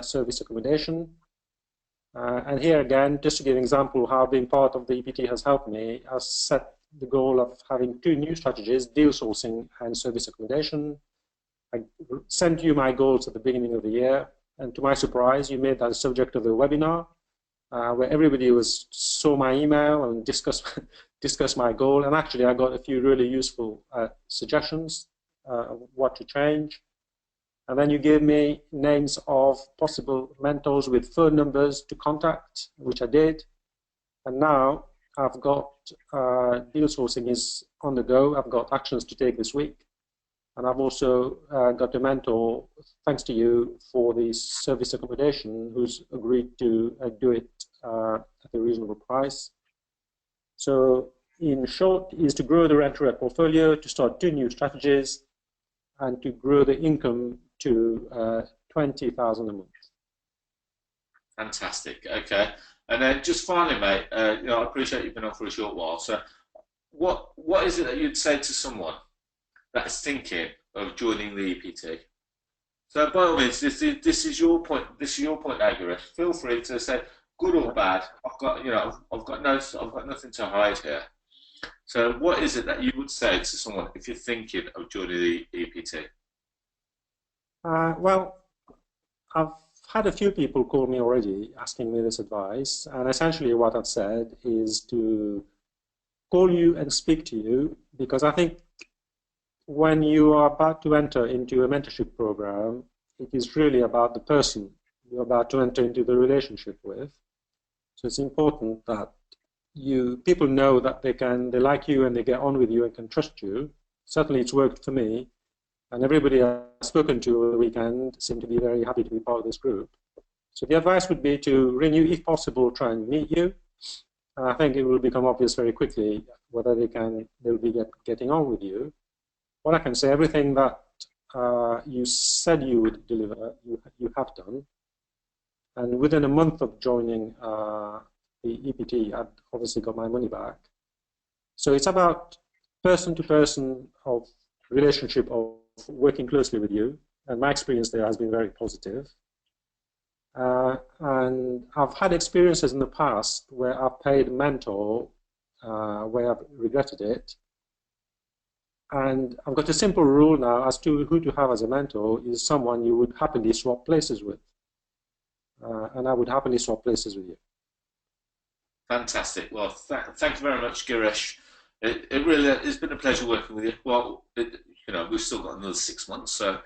service accommodation. And here again, just to give an example how being part of the EPT has helped me, I've set the goal of having 2 new strategies, deal sourcing and service accommodation. I sent you my goals at the beginning of the year, and to my surprise, you made that the subject of the webinar, where everybody saw my email and discussed my goal. And actually, I got a few really useful suggestions of what to change. And then you gave me names of possible mentors with phone numbers to contact, which I did. And now I've got deal sourcing is on the go. I've got actions to take this week. And I've also got a mentor, thanks to you, for the service accommodation, who's agreed to do it at a reasonable price. So in short, is to grow the rent-to-rent portfolio, to start 2 new strategies, and to grow the income to 20,000 a month. Fantastic. Okay, and then just finally, mate, you know, I appreciate you've been on for a short while. So, what is it that you'd say to someone that's thinking of joining the EPT? So, by all means, this is your point. This is your point, Girish. Feel free to say good or bad. I've got nothing to hide here. So, what is it that you would say to someone if you're thinking of joining the EPT? Well, I've had a few people call me already asking me this advice, and essentially what I've said is to call you and speak to you, because I think when you are about to enter into a mentorship program, it is really about the person you're about to enter into the relationship with. So it's important that people know that they like you and they get on with you and can trust you. Certainly it's worked for me. And everybody I've spoken to over the weekend seemed to be very happy to be part of this group. So the advice would be to ring you, if possible, try and meet you. And I think it will become obvious very quickly whether they'll be getting on with you. What I can say, everything that you said you would deliver, you have done. And within a month of joining the EPT, I'd obviously got my money back. So it's about person-to-person of relationship of working closely with you, and my experience there has been very positive. And I've had experiences in the past where I've paid a mentor, where I've regretted it. And I've got a simple rule now as to who to have as a mentor is someone you would happily swap places with. And I would happily swap places with you. Fantastic. Well, thank you very much, Girish. It really has been a pleasure working with you. Well, you know, we've still got another 6 months, so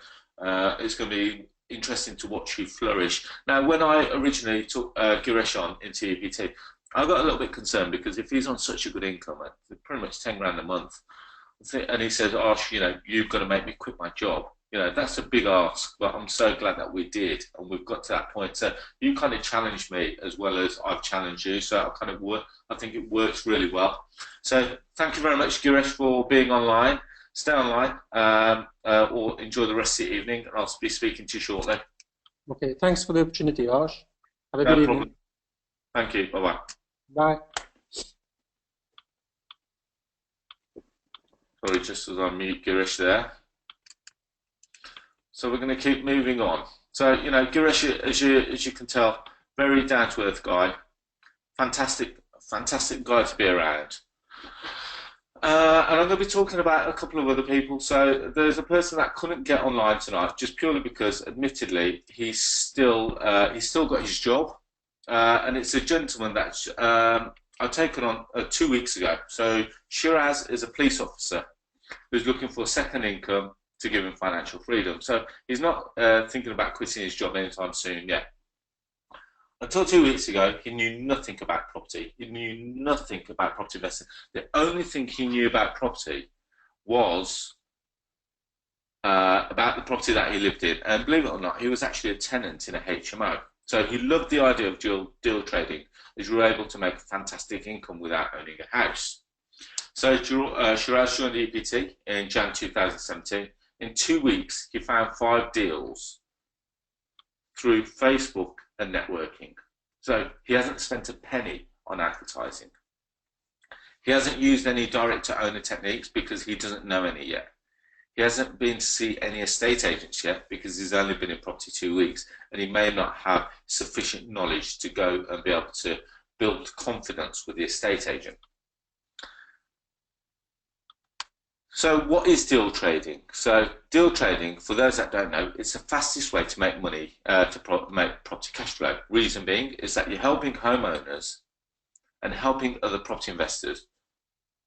it's going to be interesting to watch you flourish. Now, when I originally took Girish on into EPT, I got a little bit concerned because if he's on such a good income, pretty much 10 grand a month, and he says, "Arsh, you know, you've got to make me quit my job." You know, that's a big ask, but I'm so glad that we did, and we've got to that point. So you kind of challenged me as well as I've challenged you. So I think it works really well. So thank you very much, Girish, for being online. Stay online, or enjoy the rest of the evening, and I'll be speaking to you shortly. Okay, thanks for the opportunity, Arsh. Have a No good problem. evening. Thank you. Bye-bye. Bye. Sorry, just as I mute Girish there. So we're going to keep moving on. So, you know, Girish, as you can tell, very down-to-earth guy. Fantastic guy to be around. And I'm going to be talking about a couple of other people. So there's a person that couldn't get online tonight, just purely because, admittedly, he's still got his job, and it's a gentleman that I've taken on 2 weeks ago. So SHIRAZ is a police officer who's looking for a second income to give him financial freedom. So he's not thinking about quitting his job anytime soon yet. Until 2 weeks ago, he knew nothing about property. He knew nothing about property investing. The only thing he knew about property was about the property that he lived in. And believe it or not, he was actually a tenant in a HMO. So he loved the idea of deal trading, as you were able to make a fantastic income without owning a house. So SHIRAZ joined EPT in Jan 2017. In 2 weeks, he found 5 deals through Facebook and networking. So he hasn't spent a penny on advertising. He hasn't used any direct-to-owner techniques because he doesn't know any yet. He hasn't been to see any estate agents yet because he's only been in property 2 weeks, and he may not have sufficient knowledge to go and be able to build confidence with the estate agent. So what is deal trading? So deal trading, for those that don't know, it's the fastest way to make money, make property cash flow. Reason being is that you're helping homeowners and helping other property investors,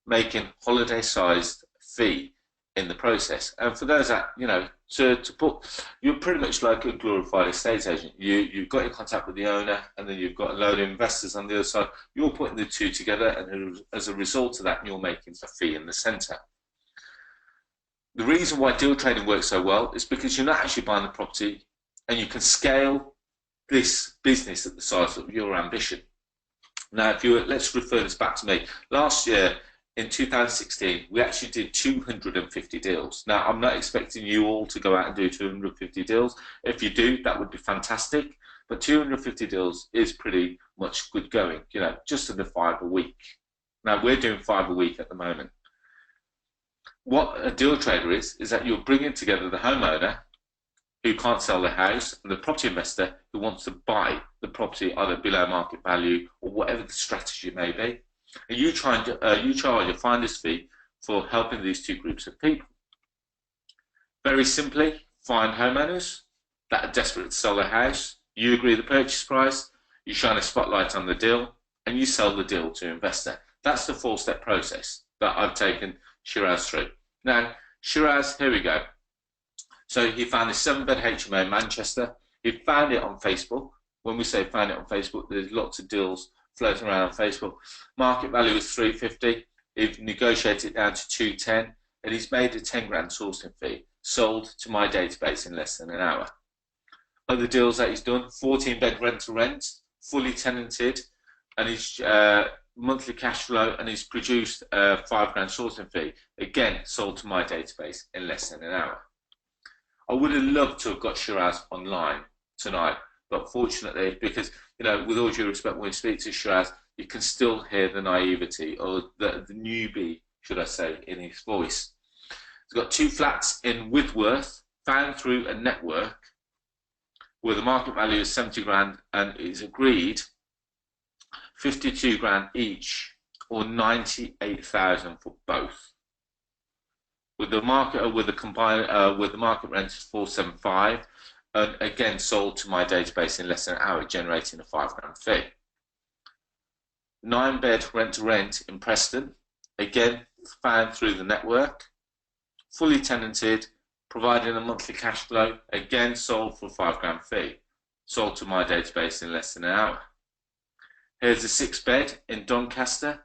making holiday-sized fee in the process. And for those that, you know, you're pretty much like a glorified estate agent. You've got in contact with the owner, and then you've got a load of investors on the other side. You're putting the two together, and as a result of that, you're making a fee in the centre. The reason why deal trading works so well is because you're not actually buying the property, and you can scale this business at the size of your ambition. Now, let's refer this back to me. Last year, in 2016, we actually did 250 deals. Now, I'm not expecting you all to go out and do 250 deals. If you do, that would be fantastic. But 250 deals is pretty much good going, you know, just under 5 a week. Now, we're doing 5 a week at the moment. What a deal trader is that you're bringing together the homeowner who can't sell their house and the property investor who wants to buy the property either below market value or whatever the strategy may be. And you charge a finder's fee for helping these two groups of people. Very simply, find homeowners that are desperate to sell their house. You agree the purchase price, you shine a spotlight on the deal, and you sell the deal to an investor. That's the 4-step process that I've taken SHIRAZ through. Now, SHIRAZ, here we go. So he found this 7-bed HMO in Manchester. He found it on Facebook. When we say found it on Facebook, there's lots of deals floating around on Facebook. Market value was 350. He's negotiated it down to 210, and he's made a 10 grand sourcing fee. Sold to my database in less than an hour. Other deals that he's done: 14-bed rent-to-rent, fully tenanted, and his monthly cash flow, and he's produced a 5 grand sourcing fee. Again, sold to my database in less than an hour. I would have loved to have got SHIRAZ online tonight, but fortunately, because, you know, with all due respect, when you speak to SHIRAZ, you can still hear the naivety, or the newbie, should I say, in his voice. He's got 2 flats in Whitworth, found through a network, where the market value is 70 grand, and is agreed 52 grand each, or 98,000 for both. With the market rent is 475, and again sold to my database in less than an hour, generating a 5 grand fee. 9-bed rent-to-rent in Preston, again found through the network, fully tenanted, providing a monthly cash flow, again sold for a £5 fee, sold to my database in less than an hour. Here's a 6-bed in Doncaster,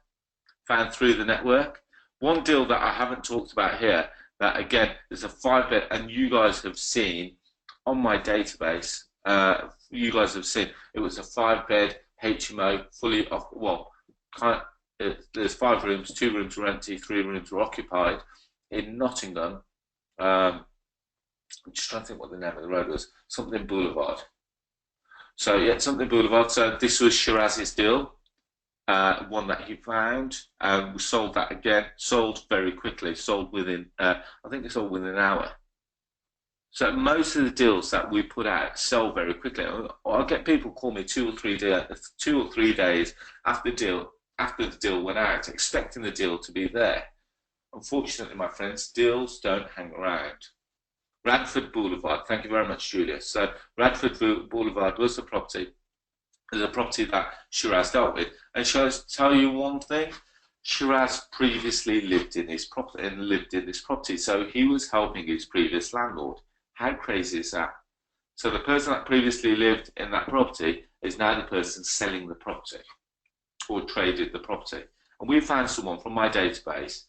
found through the network. One deal that I haven't talked about here, that again is a 5-bed, and you guys have seen on my database, you guys have seen it was a 5-bed HMO, fully off, well, there's 5 rooms, 2 rooms were empty, 3 rooms were occupied in Nottingham. I'm just trying to think what the name of the road was, something Boulevard. So yeah, something Boulevard. So this was SHIRAZ's deal, one that he found. We sold that again, sold very quickly, sold within, I think they sold within an hour. So most of the deals that we put out sell very quickly. I get people call me 2 or 3 days after the deal went out, expecting the deal to be there. Unfortunately, my friends, deals don't hang around. Radford Boulevard, thank you very much, Julia. So Radford Boulevard was the property. There's a property that SHIRAZ dealt with. And shall I tell you one thing? SHIRAZ previously lived in this property, so he was helping his previous landlord. How crazy is that? So the person that previously lived in that property is now the person selling the property, or traded the property. And we found someone from my database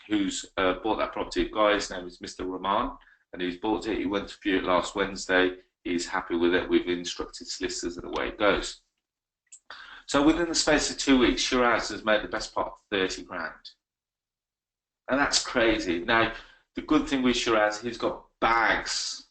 who's bought that property. The guy's name is Mr. Rahman, and he's bought it. He went to view it last Wednesday. He's happy with it. We've instructed solicitors, and away it goes. So within the space of 2 weeks, SHIRAZ has made the best part of 30 grand. And that's crazy. Now, the good thing with SHIRAZ, he's got bags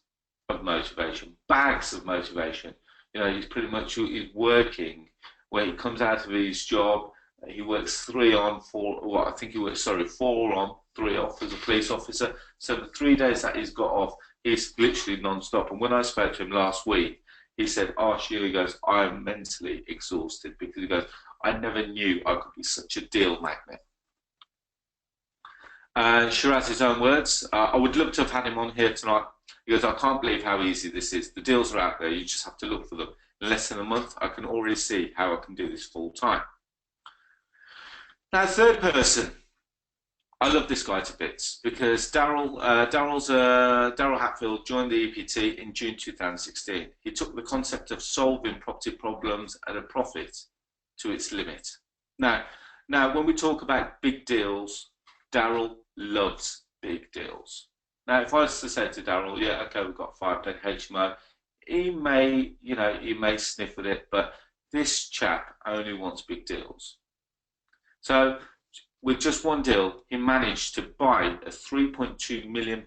of motivation. Bags of motivation. You know, he's pretty much working where he comes out of his job. He works 3 on, 4, well, I think he works, 4 on, 3 off as a police officer. So the 3 days that he's got off, he's literally non-stop. And when I spoke to him last week, he said, Arsh, he goes, I'm mentally exhausted, because he goes, I never knew I could be such a deal magnet. SHIRAZ's own words, I would love to have had him on here tonight. He goes, I can't believe how easy this is. The deals are out there, you just have to look for them. In less than a month, I can already see how I can do this full time. Now, third person, I love this guy to bits, because Darryl Hatfield joined the EPT in June 2016. He took the concept of solving property problems at a profit to its limit. Now when we talk about big deals, Darryl loves big deals. Now, if I was to say to Darryl, yeah, okay, we've got 5-bed HMO, he may sniff at it, but this chap only wants big deals. So with just one deal, he managed to buy a £3.2 million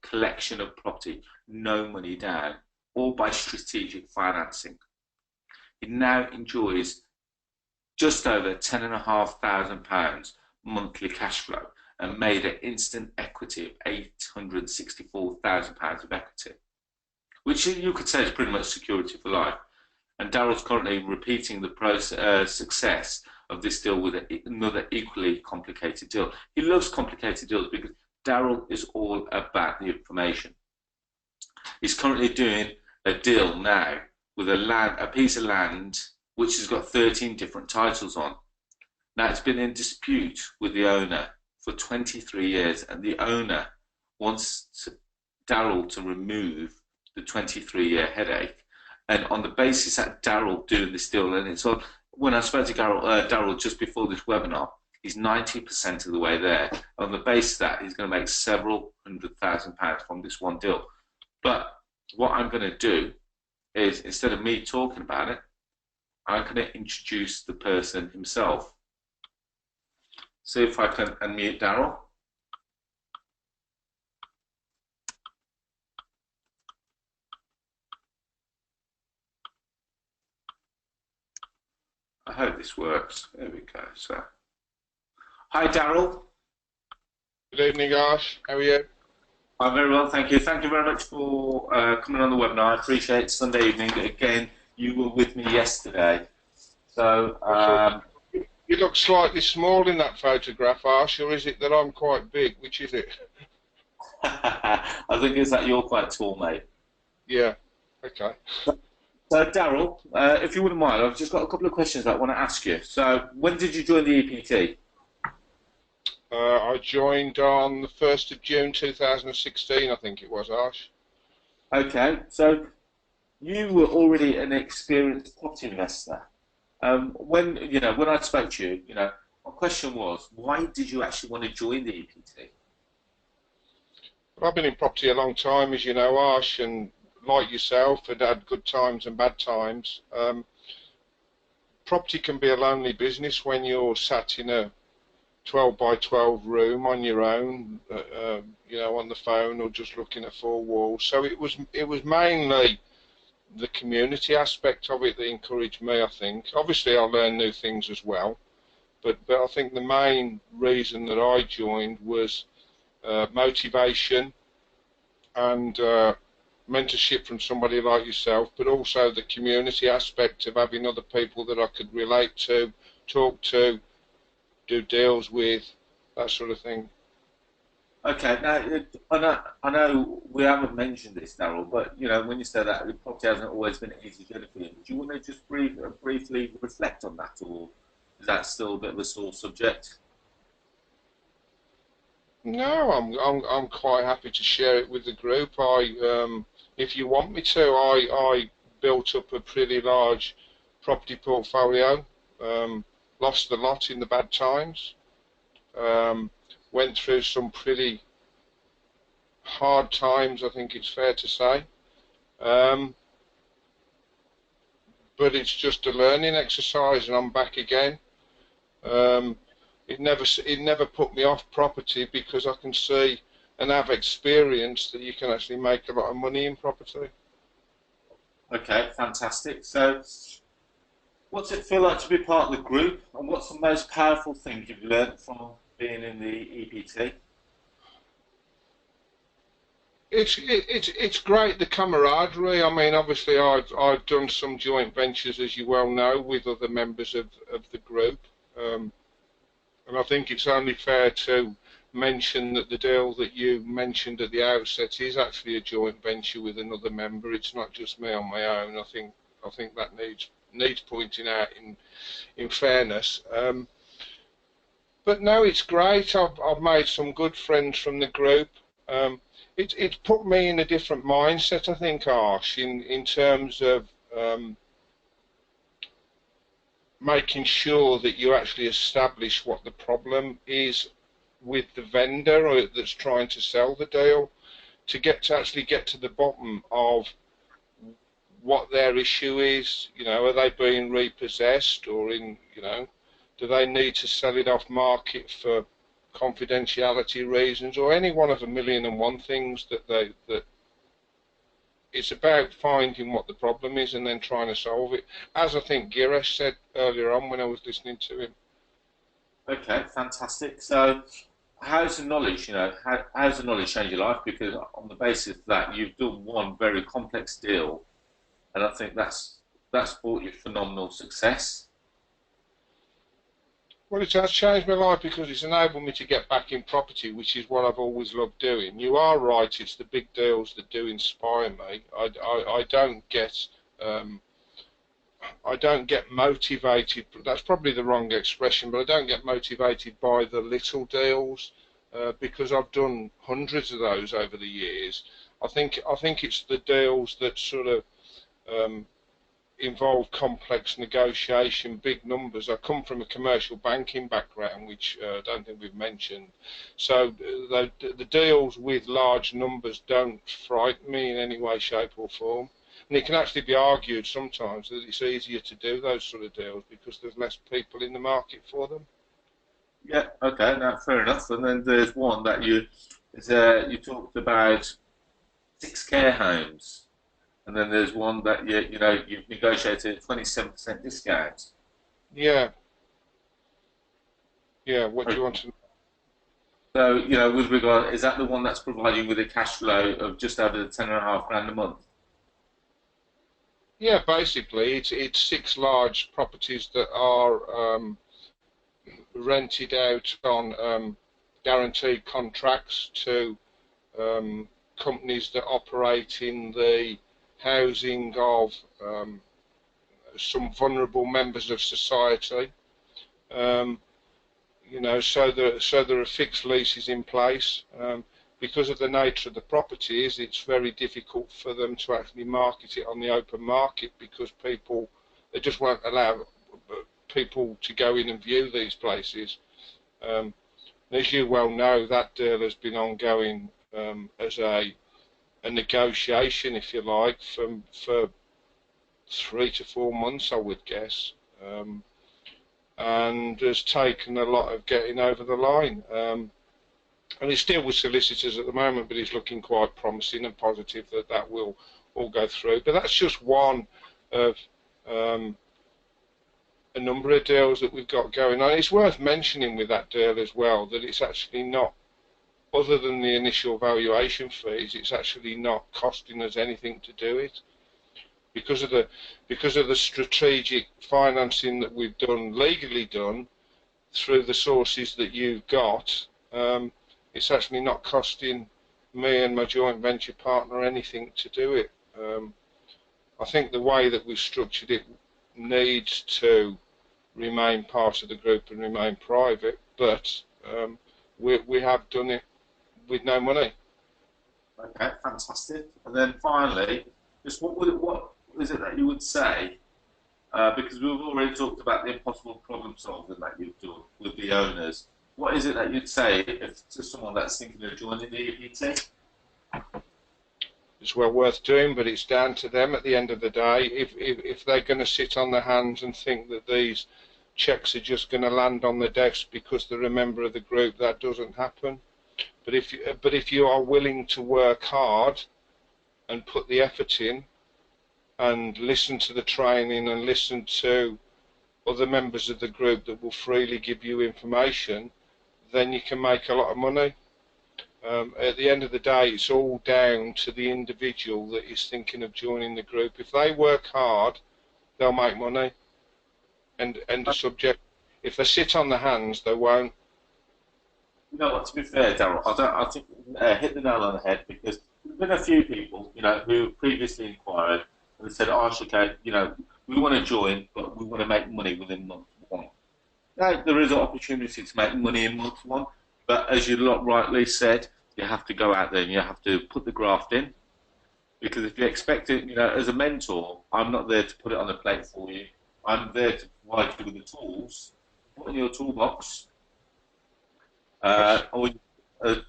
collection of property, no money down, all by strategic financing. He now enjoys just over £10,500 monthly cash flow, and made an instant equity of £864,000 of equity, which you could say is pretty much security for life. And Darryl's currently repeating the success of this deal with another equally complicated deal. He loves complicated deals because Darryl is all about the information. He's currently doing a deal now with a piece of land which has got 13 different titles on. Now, it's been in dispute with the owner for 23 years, and the owner wants Darryl to remove the 23-year headache. And on the basis that Darryl doing this deal, and it's on, when I spoke to Darryl just before this webinar, he's 90% of the way there. On the basis that he's going to make several £100,000 from this one deal. But what I'm going to do is, instead of me talking about it, I'm going to introduce the person himself. See if I can unmute Darryl. I hope this works. There we go. So, hi Darryl. Good evening, Arsh. How are you? I'm very well, thank you. Thank you very much for coming on the webinar. I appreciate it. Sunday evening. Again, you were with me yesterday. So, you look slightly small in that photograph, Arsh, or is it that I'm quite big? Which is it? I think it's that you're quite tall, mate. Yeah. Okay. So, Darryl, if you wouldn't mind, I've just got a couple of questions that I want to ask you. So, when did you join the EPT? I joined on the 1st of June 2016, I think it was, Arsh. Okay, so you were already an experienced property investor. When I spoke to you, my question was, why did you actually want to join the EPT? Well, I've been in property a long time, as you know, Arsh, and like yourself, had good times and bad times. Property can be a lonely business when you're sat in a 12 by 12 room on your own, on the phone or just looking at four walls. So it was mainly the community aspect of it that encouraged me, I think. Obviously, I learned new things as well, but I think the main reason that I joined was motivation and mentorship from somebody like yourself, but also the community aspect of having other people that I could relate to, talk to, do deals with, that sort of thing. Okay, now I know we haven't mentioned this, Darryl, but when you say that property hasn't always been an easy journey for you, do you want to just briefly reflect on that, or is that still a bit of a sore subject? No, I'm quite happy to share it with the group. If you want me to, I built up a pretty large property portfolio. Lost a lot in the bad times. Went through some pretty hard times, I think it's fair to say. But it's just a learning exercise, and I'm back again. It never put me off property because I can see and have experience that you can actually make a lot of money in property. Okay, fantastic. So, what's it feel like to be part of the group, and what's the most powerful thing you've learned from being in the EPT? It's great, the camaraderie. I mean, obviously I've done some joint ventures, as you well know, with other members of the group, and I think it's only fair to mention that the deal that you mentioned at the outset is actually a joint venture with another member. It's not just me on my own. I think that needs pointing out in fairness. But no, it's great. I've made some good friends from the group. It's put me in a different mindset, I think, Arsh, in terms of making sure that you actually establish what the problem is with the vendor or that's trying to sell the deal, to actually get to the bottom of what their issue is. Are they being repossessed, or do they need to sell it off market for confidentiality reasons, or any one of a million and one things that it's about finding what the problem is and then trying to solve it, as I think GIRISH said earlier on when I was listening to him. Okay, fantastic. So, how's the knowledge? How's the knowledge changed your life? Because on the basis that you've done one very complex deal, and I think that's brought you phenomenal success. Well, it has changed my life because it's enabled me to get back in property, which is what I've always loved doing. You are right; it's the big deals that do inspire me. I don't get motivated. That's probably the wrong expression, but I don't get motivated by the little deals because I've done hundreds of those over the years. I think it's the deals that sort of involve complex negotiation, big numbers. I come from a commercial banking background, which I don't think we've mentioned. So the deals with large numbers don't frighten me in any way, shape or form. And it can actually be argued sometimes that it's easier to do those sort of deals because there's less people in the market for them. Yeah, okay, now fair enough. And then there's one that you talked about 6 care homes. And then there's one that you've negotiated a 27% discount. Yeah. Yeah. What do you want to know? So with regard, is that the one that's providing with a cash flow of just over the 10.5 grand a month? Yeah, basically, it's 6 large properties that are rented out on guaranteed contracts to companies that operate in the housing of some vulnerable members of society. you know, so there are fixed leases in place. Because of the nature of the properties, it's very difficult for them to actually market it on the open market, because they just won't allow people to go in and view these places. As you well know, that deal has been ongoing as a negotiation, if you like, for 3 to 4 months, I would guess, and has taken a lot of getting over the line. And it's still with solicitors at the moment, but it's looking quite promising and positive that that will all go through. But that's just one of a number of deals that we've got going on. It's worth mentioning with that deal as well that it's actually not, other than the initial valuation fees, it's actually not costing us anything to do it. Because of the strategic financing that we've done, legally done, through the sources that you've got, it's actually not costing me and my joint venture partner anything to do it. I think the way that we've structured it needs to remain part of the group and remain private, but we have done it with no money. Okay, fantastic. And then finally, just what is it that you would say, because we've already talked about the impossible problem solving that you've done with the owners. What is it that you'd say if to someone that's thinking of joining the EPT? It's well worth doing, but it's down to them at the end of the day. If they're going to sit on their hands and think that these checks are just going to land on the desk because they're a member of the group, that doesn't happen. But if you are willing to work hard and put the effort in and listen to the training and listen to other members of the group that will freely give you information, then you can make a lot of money. At the end of the day, it's all down to the individual that is thinking of joining the group. If they work hard, they'll make money. And the subject, if they sit on their hands, they won't. You know what? To be fair, Darryl, I think hit the nail on the head, because there's been a few people, you know, who previously inquired and said, "Arsh, okay, you know, we want to join, but we want to make money within month one." Now, there is an opportunity to make money in month one, but as you rightly said, you have to go out there and you have to put the graft in. Because if you expect it, you know, as a mentor, I'm not there to put it on the plate for you. I'm there to provide you with the tools, put in your toolbox, or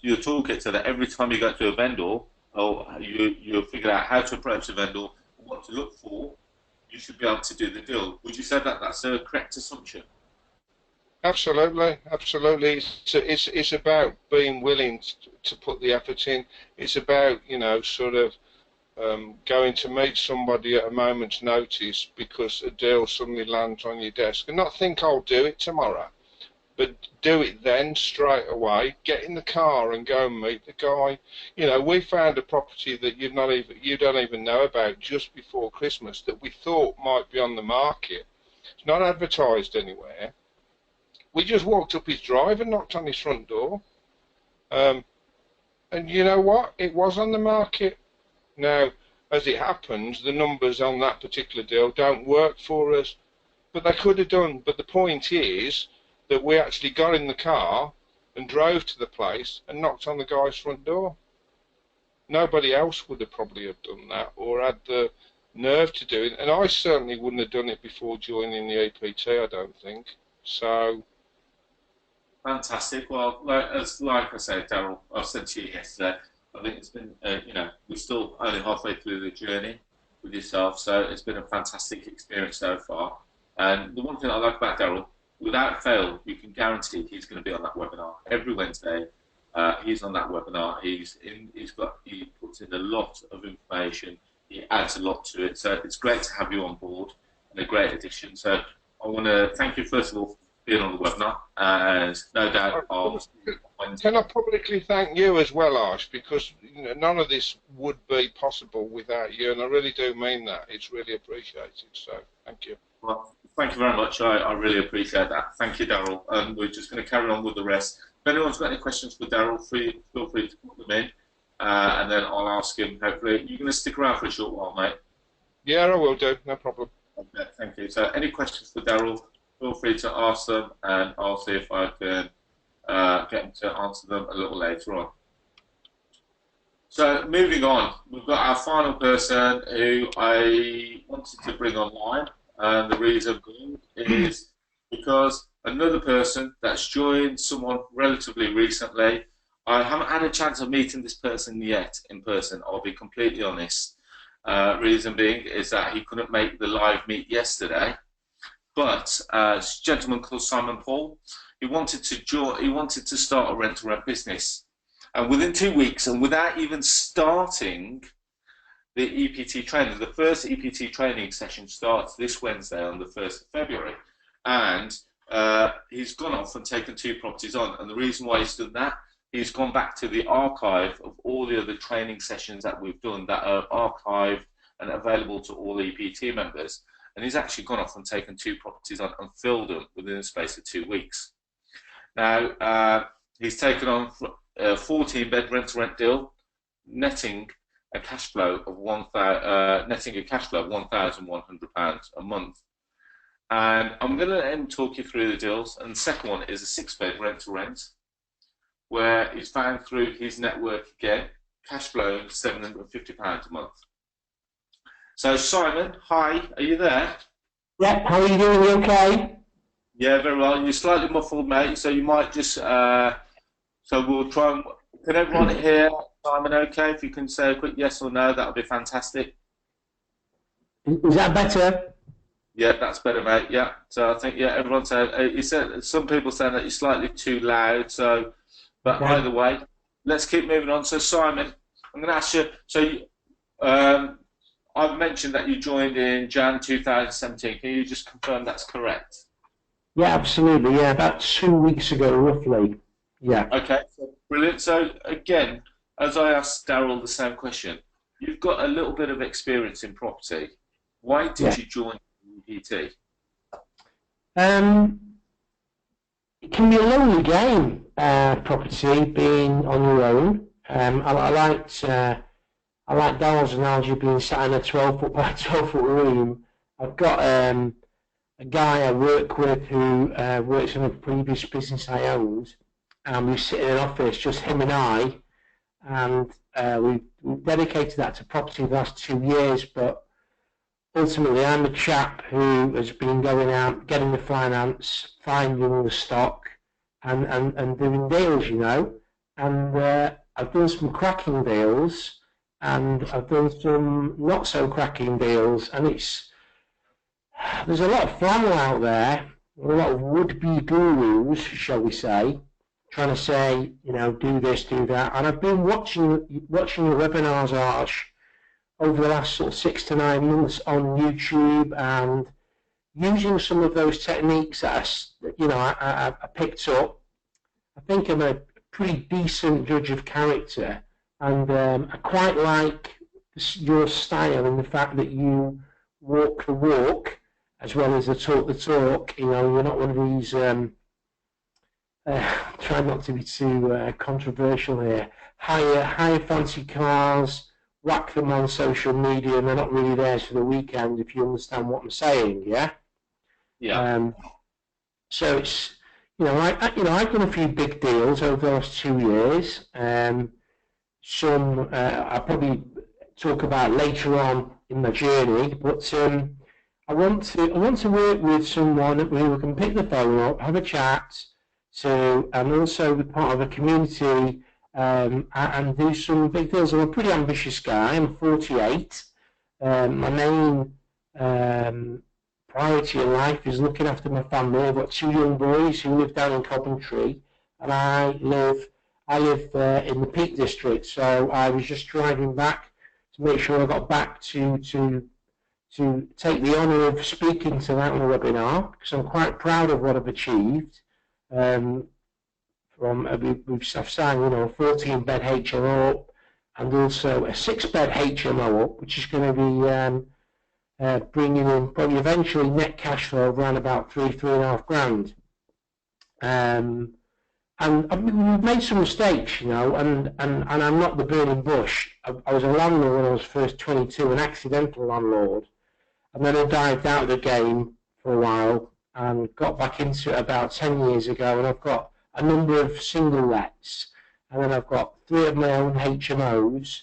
your toolkit, so that every time you go to a vendor, or you figure out how to approach a vendor, what to look for, you should be able to do the deal. Would you say that that's a correct assumption? Absolutely, absolutely. It's about being willing to put the effort in. It's about, you know, sort of going to meet somebody at a moment's notice because a deal suddenly lands on your desk, and not think I'll do it tomorrow, but do it then straight away. Get in the car and go and meet the guy. You know, we found a property that you don't even know about just before Christmas that we thought might be on the market. It's not advertised anywhere. We just walked up his drive and knocked on his front door. And you know what? It was on the market. Now, as it happens, the numbers on that particular deal don't work for us, but they could have done. But the point is that we actually got in the car and drove to the place and knocked on the guy's front door. Nobody else would have probably have done that or had the nerve to do it, and I certainly wouldn't have done it before joining the EPT, I don't think. So... Fantastic. Well, like I said, Darryl, I said to you yesterday, I think it's been, you know, we're still only halfway through the journey with yourself, so it's been a fantastic experience so far. And the one thing I like about Darryl, without fail, you can guarantee he's going to be on that webinar every Wednesday. He's on that webinar. He puts in a lot of information. He adds a lot to it. So it's great to have you on board and a great addition. So I want to thank you first of all being on the webinar, and no doubt Can I publicly thank you as well, Arsh, because you know, none of this would be possible without you, and I really do mean that. It's really appreciated, so thank you. Well, thank you very much. I really appreciate that. Thank you, Darryl. And we're just going to carry on with the rest. If anyone's got any questions for Darryl, feel free to put them in, and then I'll ask him, hopefully. You're going to stick around for a short while, mate? Yeah, I will do. No problem. Okay, thank you. So any questions for Darryl, feel free to ask them, and I'll see if I can get them to answer them a little later on. So moving on, we've got our final person who I wanted to bring online, and the reason being is because another person that's joined someone relatively recently. I haven't had a chance of meeting this person yet in person, I'll be completely honest. Reason being is that he couldn't make the live meet yesterday, but this gentleman called Simon Paul, he wanted to start a rent-to-rent business. And within 2 weeks, and without even starting the EPT training, the first EPT training session starts this Wednesday on the 1st of February. And he's gone off and taken 2 properties on. And the reason why he's done that, he's gone back to the archive of all the other training sessions that we've done that are archived and available to all EPT members. And he's actually gone off and taken 2 properties on and filled them within the space of 2 weeks. Now, he's taken on a 14-bed rent-to-rent deal, netting a cash flow of £1,100 a month. And I'm going to let him talk you through the deals. And the second one is a 6-bed rent-to-rent, where he's found through his network again, cash flow of £750 a month. So Simon, hi, are you there? Yep, how are you doing? You okay? Yeah, very well. You're slightly muffled, mate, so you might just so we'll try and... Can everyone hear Simon okay? If you can say a quick yes or no, that would be fantastic. Is that better? Yeah, that's better, mate. Yeah. So I think, yeah, everyone said... you said some people saying that you're slightly too loud, so... But okay. Either way, let's keep moving on. So Simon, I'm going to ask you... So I've mentioned that you joined in Jan 2017. Can you just confirm that's correct? Yeah, absolutely. Yeah, about 2 weeks ago, roughly. Yeah. Okay, so brilliant. So again, as I asked Darryl the same question, you've got a little bit of experience in property. Why did you join EPT? It can be a lonely game, property, being on your own. I liked Darryl's analogy of being sat in a 12-foot by 12-foot room. I've got a guy I work with who works in a previous business I owned. And we sit in an office, just him and I, and we've dedicated that to property the last 2 years, but ultimately I'm a chap who has been going out, getting the finance, finding the stock, and doing deals, you know. And I've done some cracking deals, and I've done some not so cracking deals, and there's a lot of flannel out there, a lot of would-be gurus, shall we say, trying to say, you know, do this, do that. And I've been watching your webinars, Arsh, over the last sort of 6 to 9 months on YouTube, and using some of those techniques that I picked up. I think I'm a pretty decent judge of character, and I quite like your style in the fact that you walk the walk as well as talk the talk. You know, you're not one of these. Try not to be too controversial here. Hire fancy cars, whack them on social media, and they're not really theirs for the weekend. If you understand what I'm saying, yeah. Yeah. So it's I've done a few big deals over the last 2 years. Some I'll probably talk about later on in my journey, but I want to work with someone who can pick the phone up, have a chat, and also be part of a community and do some big deals. I'm a pretty ambitious guy. I'm 48. My main priority in life is looking after my family. I've got 2 young boys who live down in Coventry, and I live in the Peak District. So I was just driving back to make sure I got back to take the honour of speaking to that on the webinar, because I'm quite proud of what I've achieved. I've signed, a 14-bed HMO up, and also a 6-bed HMO up, which is going to be bringing in probably eventually net cash flow of around about £3.5 grand. And we've made some mistakes, and I'm not the burning bush. I was a landlord when I was first 22, an accidental landlord, and then I dived out of the game for a while, and got back into it about 10 years ago, and I've got a number of single lets, and then I've got 3 of my own HMOs,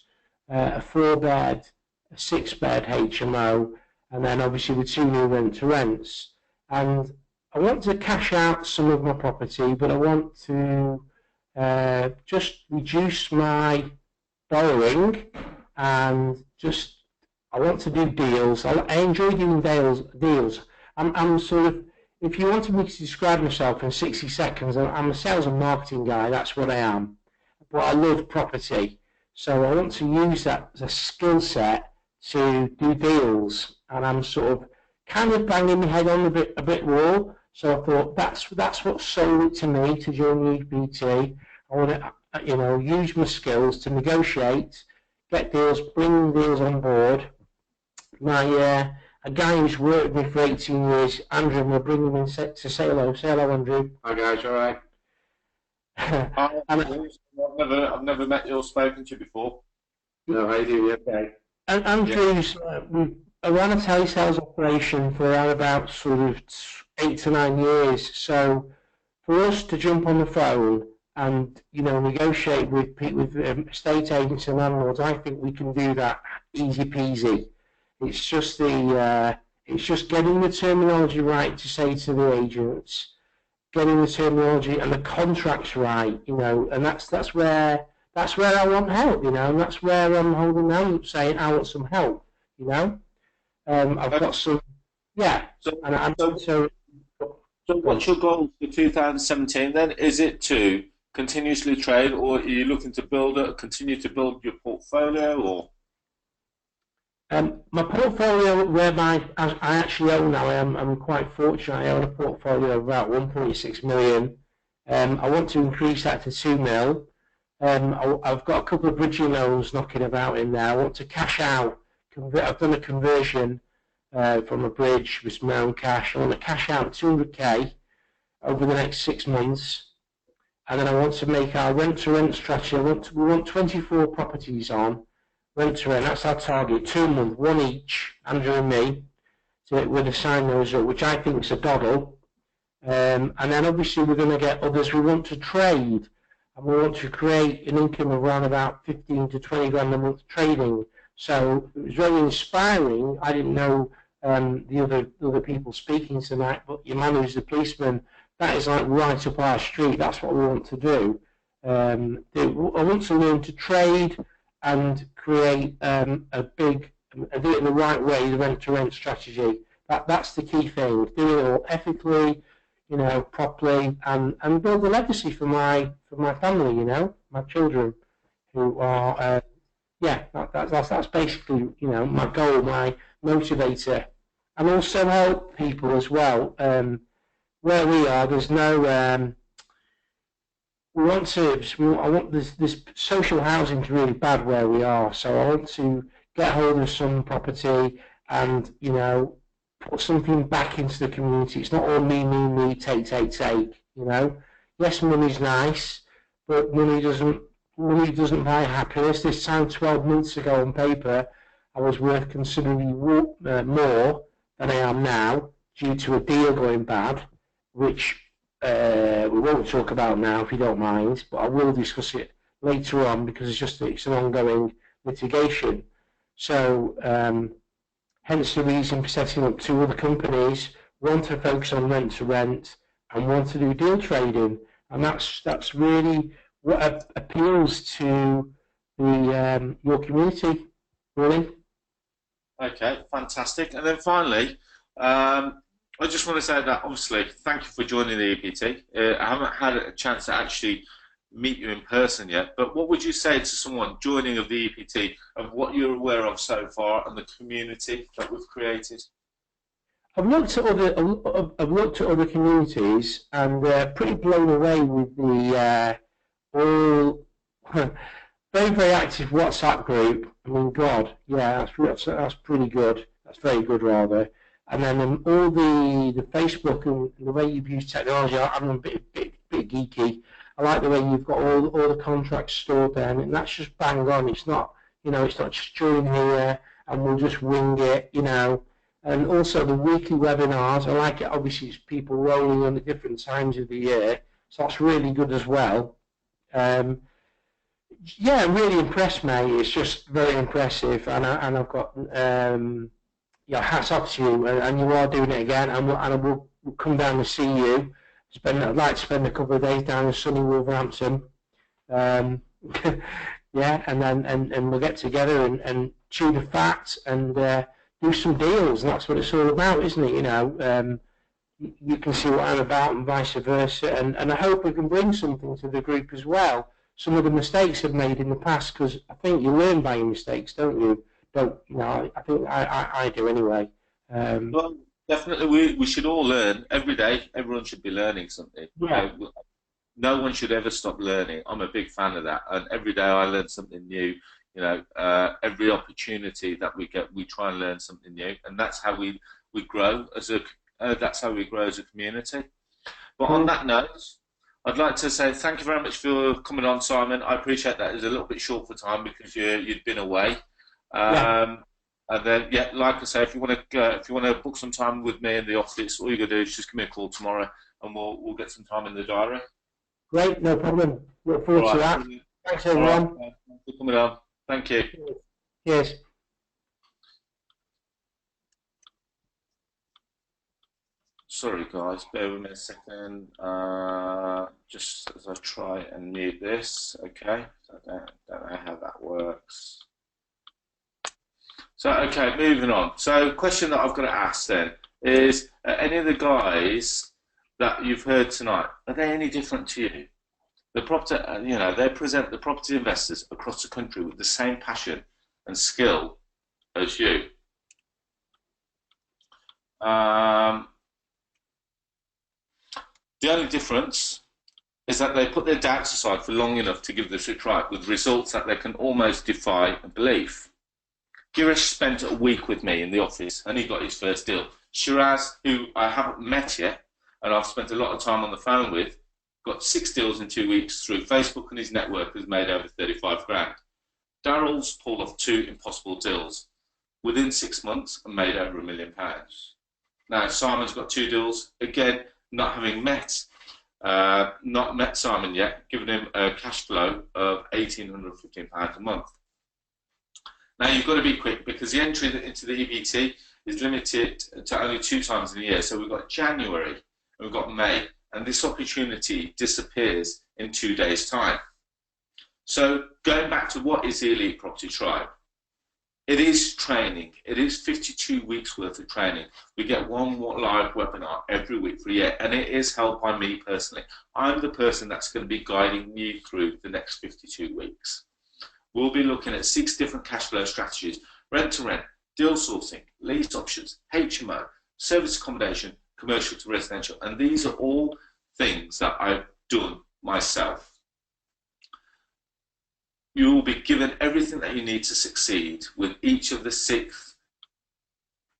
a 4-bed, a 6-bed HMO, and then obviously the 2 new rent-to-rents. And I want to cash out some of my property, but I want to just reduce my borrowing, and I want to do deals. I enjoy doing deals. I'm sort of, if you wanted me to describe myself in 60 seconds, I'm a sales and marketing guy, that's what I am. But I love property. So I want to use that as a skill set to do deals. And I'm sort of kind of banging my head on a bit wall. So I thought that's what sold it to me to join EPT. I want to, use my skills to negotiate, get deals, bring deals on board. A guy who's worked with me for 18 years, Andrew, and we'll bring him in to say hello. Say hello, Andrew. Hi guys, all right? I've never met you or spoken to you before. No, how you doing? Okay. And Andrew's ran a telesales operation for around about sort of 8 to 9 years. So for us to jump on the phone and negotiate with estate agents and landlords, I think we can do that easy peasy. It's just getting the terminology right to say to the agents, getting the terminology and the contracts right, and that's where I want help, and that's where I'm holding out saying I want some help, I've got some, yeah. So what's your goal for 2017 then? Is it to continuously trade, or are you looking to continue to build your portfolio, or? My portfolio, where I actually own now, I'm quite fortunate. I own a portfolio of about 1.6 million. I want to increase that to 2 mil. I've got a couple of bridging loans knocking about in there. I want to cash out. I've done a conversion from a bridge with my own cash. I want to cash out 200k over the next 6 months, and then I want to make our rent-to-rent strategy. We want 24 properties on rent-to-rent. That's our target. 2 a month, 1 each, Andrew and me. So we'll assign those up, which I think is a doddle. And then obviously we're going to get others. We want to trade, and we want to create an income of around about 15 to 20 grand a month trading. So it was very inspiring. I didn't know the other people speaking tonight, but your man who's the policeman, that is like right up our street. That's what we want to do. I want to learn to trade and create do it in the right way, the rent-to-rent strategy. That's the key thing. Do it all ethically, properly, and build a legacy for my family, my children, who are, that's basically, my goal, my motivator, and also help people as well. Where we are, there's no. This social housing is really bad where we are, so I want to get hold of some property and, put something back into the community. It's not all me, take, Yes, money's nice, but money doesn't buy happiness. This time 12 months ago on paper, I was worth considerably more than I am now due to a deal going bad, which we won't talk about now if you don't mind, but I will discuss it later on because it's an ongoing litigation. So hence the reason for setting up 2 other companies, one to focus on rent to rent and one to do deal trading, and that's really what appeals to the your community, really. Okay, fantastic. And then finally, I just want to say that obviously, thank you for joining the EPT. I haven't had a chance to actually meet you in person yet, but what would you say to someone joining of the EPT of what you're aware of so far and the community that we've created? I've looked at other communities and pretty blown away with the all very, very active WhatsApp group. I mean, God, yeah, that's pretty good. That's very good, rather. And then all the Facebook and the way you've used technology, I'm a bit geeky. I like the way you've got all the contracts stored there, and that's just bang on. It's not, it's not just join here and we'll just wing it, and also the weekly webinars. I like it. Obviously, it's people rolling on at different times of the year, so that's really good as well. Yeah, really impressed, mate. It's just very impressive, and I've got yeah, hats off to you, and you are doing it again, and we'll come down and see you. I'd like to spend a couple of days down in sunny Wolverhampton. Yeah, and then and we'll get together and chew the fat and do some deals, and that's what it's all about, isn't it? You know, you can see what I'm about and vice versa, and I hope we can bring something to the group as well. Some of the mistakes I've made in the past, because I think you learn by your mistakes, don't you? Don't you know? I think I do anyway. Well, definitely, we should all learn every day. Everyone should be learning something. Yeah. No one should ever stop learning. I'm a big fan of that, and every day I learn something new. You know, every opportunity that we get, we try and learn something new, and that's how we grow as a that's how we grow as a community. But on that note, I'd like to say thank you very much for coming on, Simon. I appreciate that. It was a little bit short for time because you'd been away. Yeah. And then, yeah, like I say, if you want to book some time with me in the office, all you got to do is just give me a call tomorrow, and we'll get some time in the diary. Great, no problem. Look forward to that. Thanks, everyone. Thanks for coming on. Thank you. Cheers. Sorry, guys, bear with me a second. Just as I try and mute this, okay? So I don't know how that works. So, okay, moving on. So, question that I've got to ask then is: any of the guys that you've heard tonight, are they any different to you? The property, you know, they present the property investors across the country with the same passion and skill as you. The only difference is that they put their doubts aside for long enough to give this a try, with results that they can almost defy belief. GIRISH spent a week with me in the office and he got his first deal. SHIRAZ, who I haven't met yet and I've spent a lot of time on the phone with, got 6 deals in 2 weeks through Facebook, and his network has made over 35 grand. DARRYL's pulled off 2 impossible deals within 6 months and made over £1 million. Now Simon's got 2 deals, again, not having met Simon yet, giving him a cash flow of £1,815 a month. Now you've got to be quick because the entry into the EBT is limited to only 2 times in a year. So we've got January and we've got May, and this opportunity disappears in 2 days' time. So going back to what is the Elite Property Tribe? It is training. It is 52 weeks worth of training. We get 1 live webinar every week for a year, and it is held by me personally. I'm the person that's going to be guiding you through the next 52 weeks. We'll be looking at 6 different cash flow strategies: rent to rent, deal sourcing, lease options, HMO, service accommodation, commercial to residential, and these are all things that I've done myself. You will be given everything that you need to succeed with each of the 6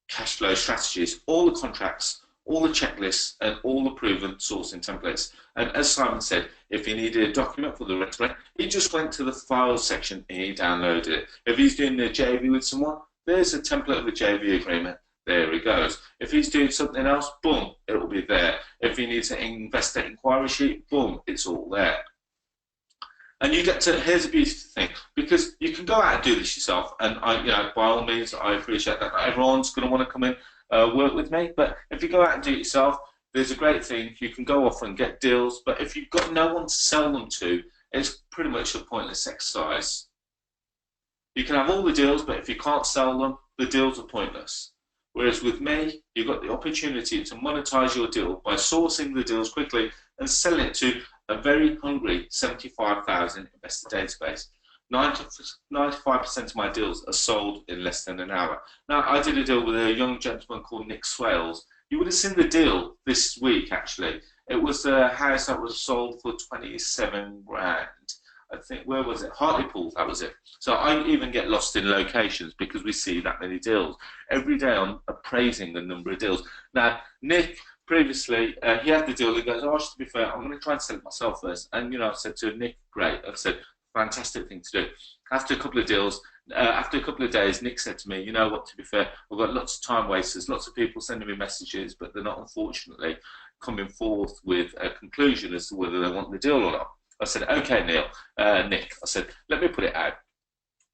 cash flow strategies, all the contracts, all the checklists, and all the proven sourcing templates. And as Simon said, if he needed a document for the rent, he just went to the files section and he downloaded it. If he's doing a JV with someone, there's a template of the JV agreement. There he goes. If he's doing something else, boom, it will be there. If he needs an investor inquiry sheet, boom, it's all there. And you get to, here's a beautiful thing, because you can go out and do this yourself, and you know, by all means, I appreciate that. Not everyone's going to want to come in work with me, but if you go out and do it yourself, there's a great thing. You can go off and get deals, but if you've got no one to sell them to, it's pretty much a pointless exercise. You can have all the deals, but if you can't sell them, the deals are pointless. Whereas with me, you've got the opportunity to monetize your deal by sourcing the deals quickly and selling it to a very hungry 75,000 investor database. 95% of my deals are sold in less than an hour. Now, I did a deal with a young gentleman called Nick Swales. You would have seen the deal this week, actually. It was a house that was sold for 27 grand. I think, where was it? Hartlepool, that was it. So I even get lost in locations because we see that many deals. Every day I'm appraising the number of deals. Now, Nick, previously, he had the deal. He goes, oh, to be fair, I'm going to try and sell it myself first. And, you know, I said to Nick, great. I said, Fantastic thing to do. After a couple of deals, after a couple of days, Nick said to me, you know what, to be fair, I've got lots of time wasters, lots of people sending me messages, but they're not, unfortunately, coming forth with a conclusion as to whether they want the deal or not. I said, okay, Nick, I said, let me put it out.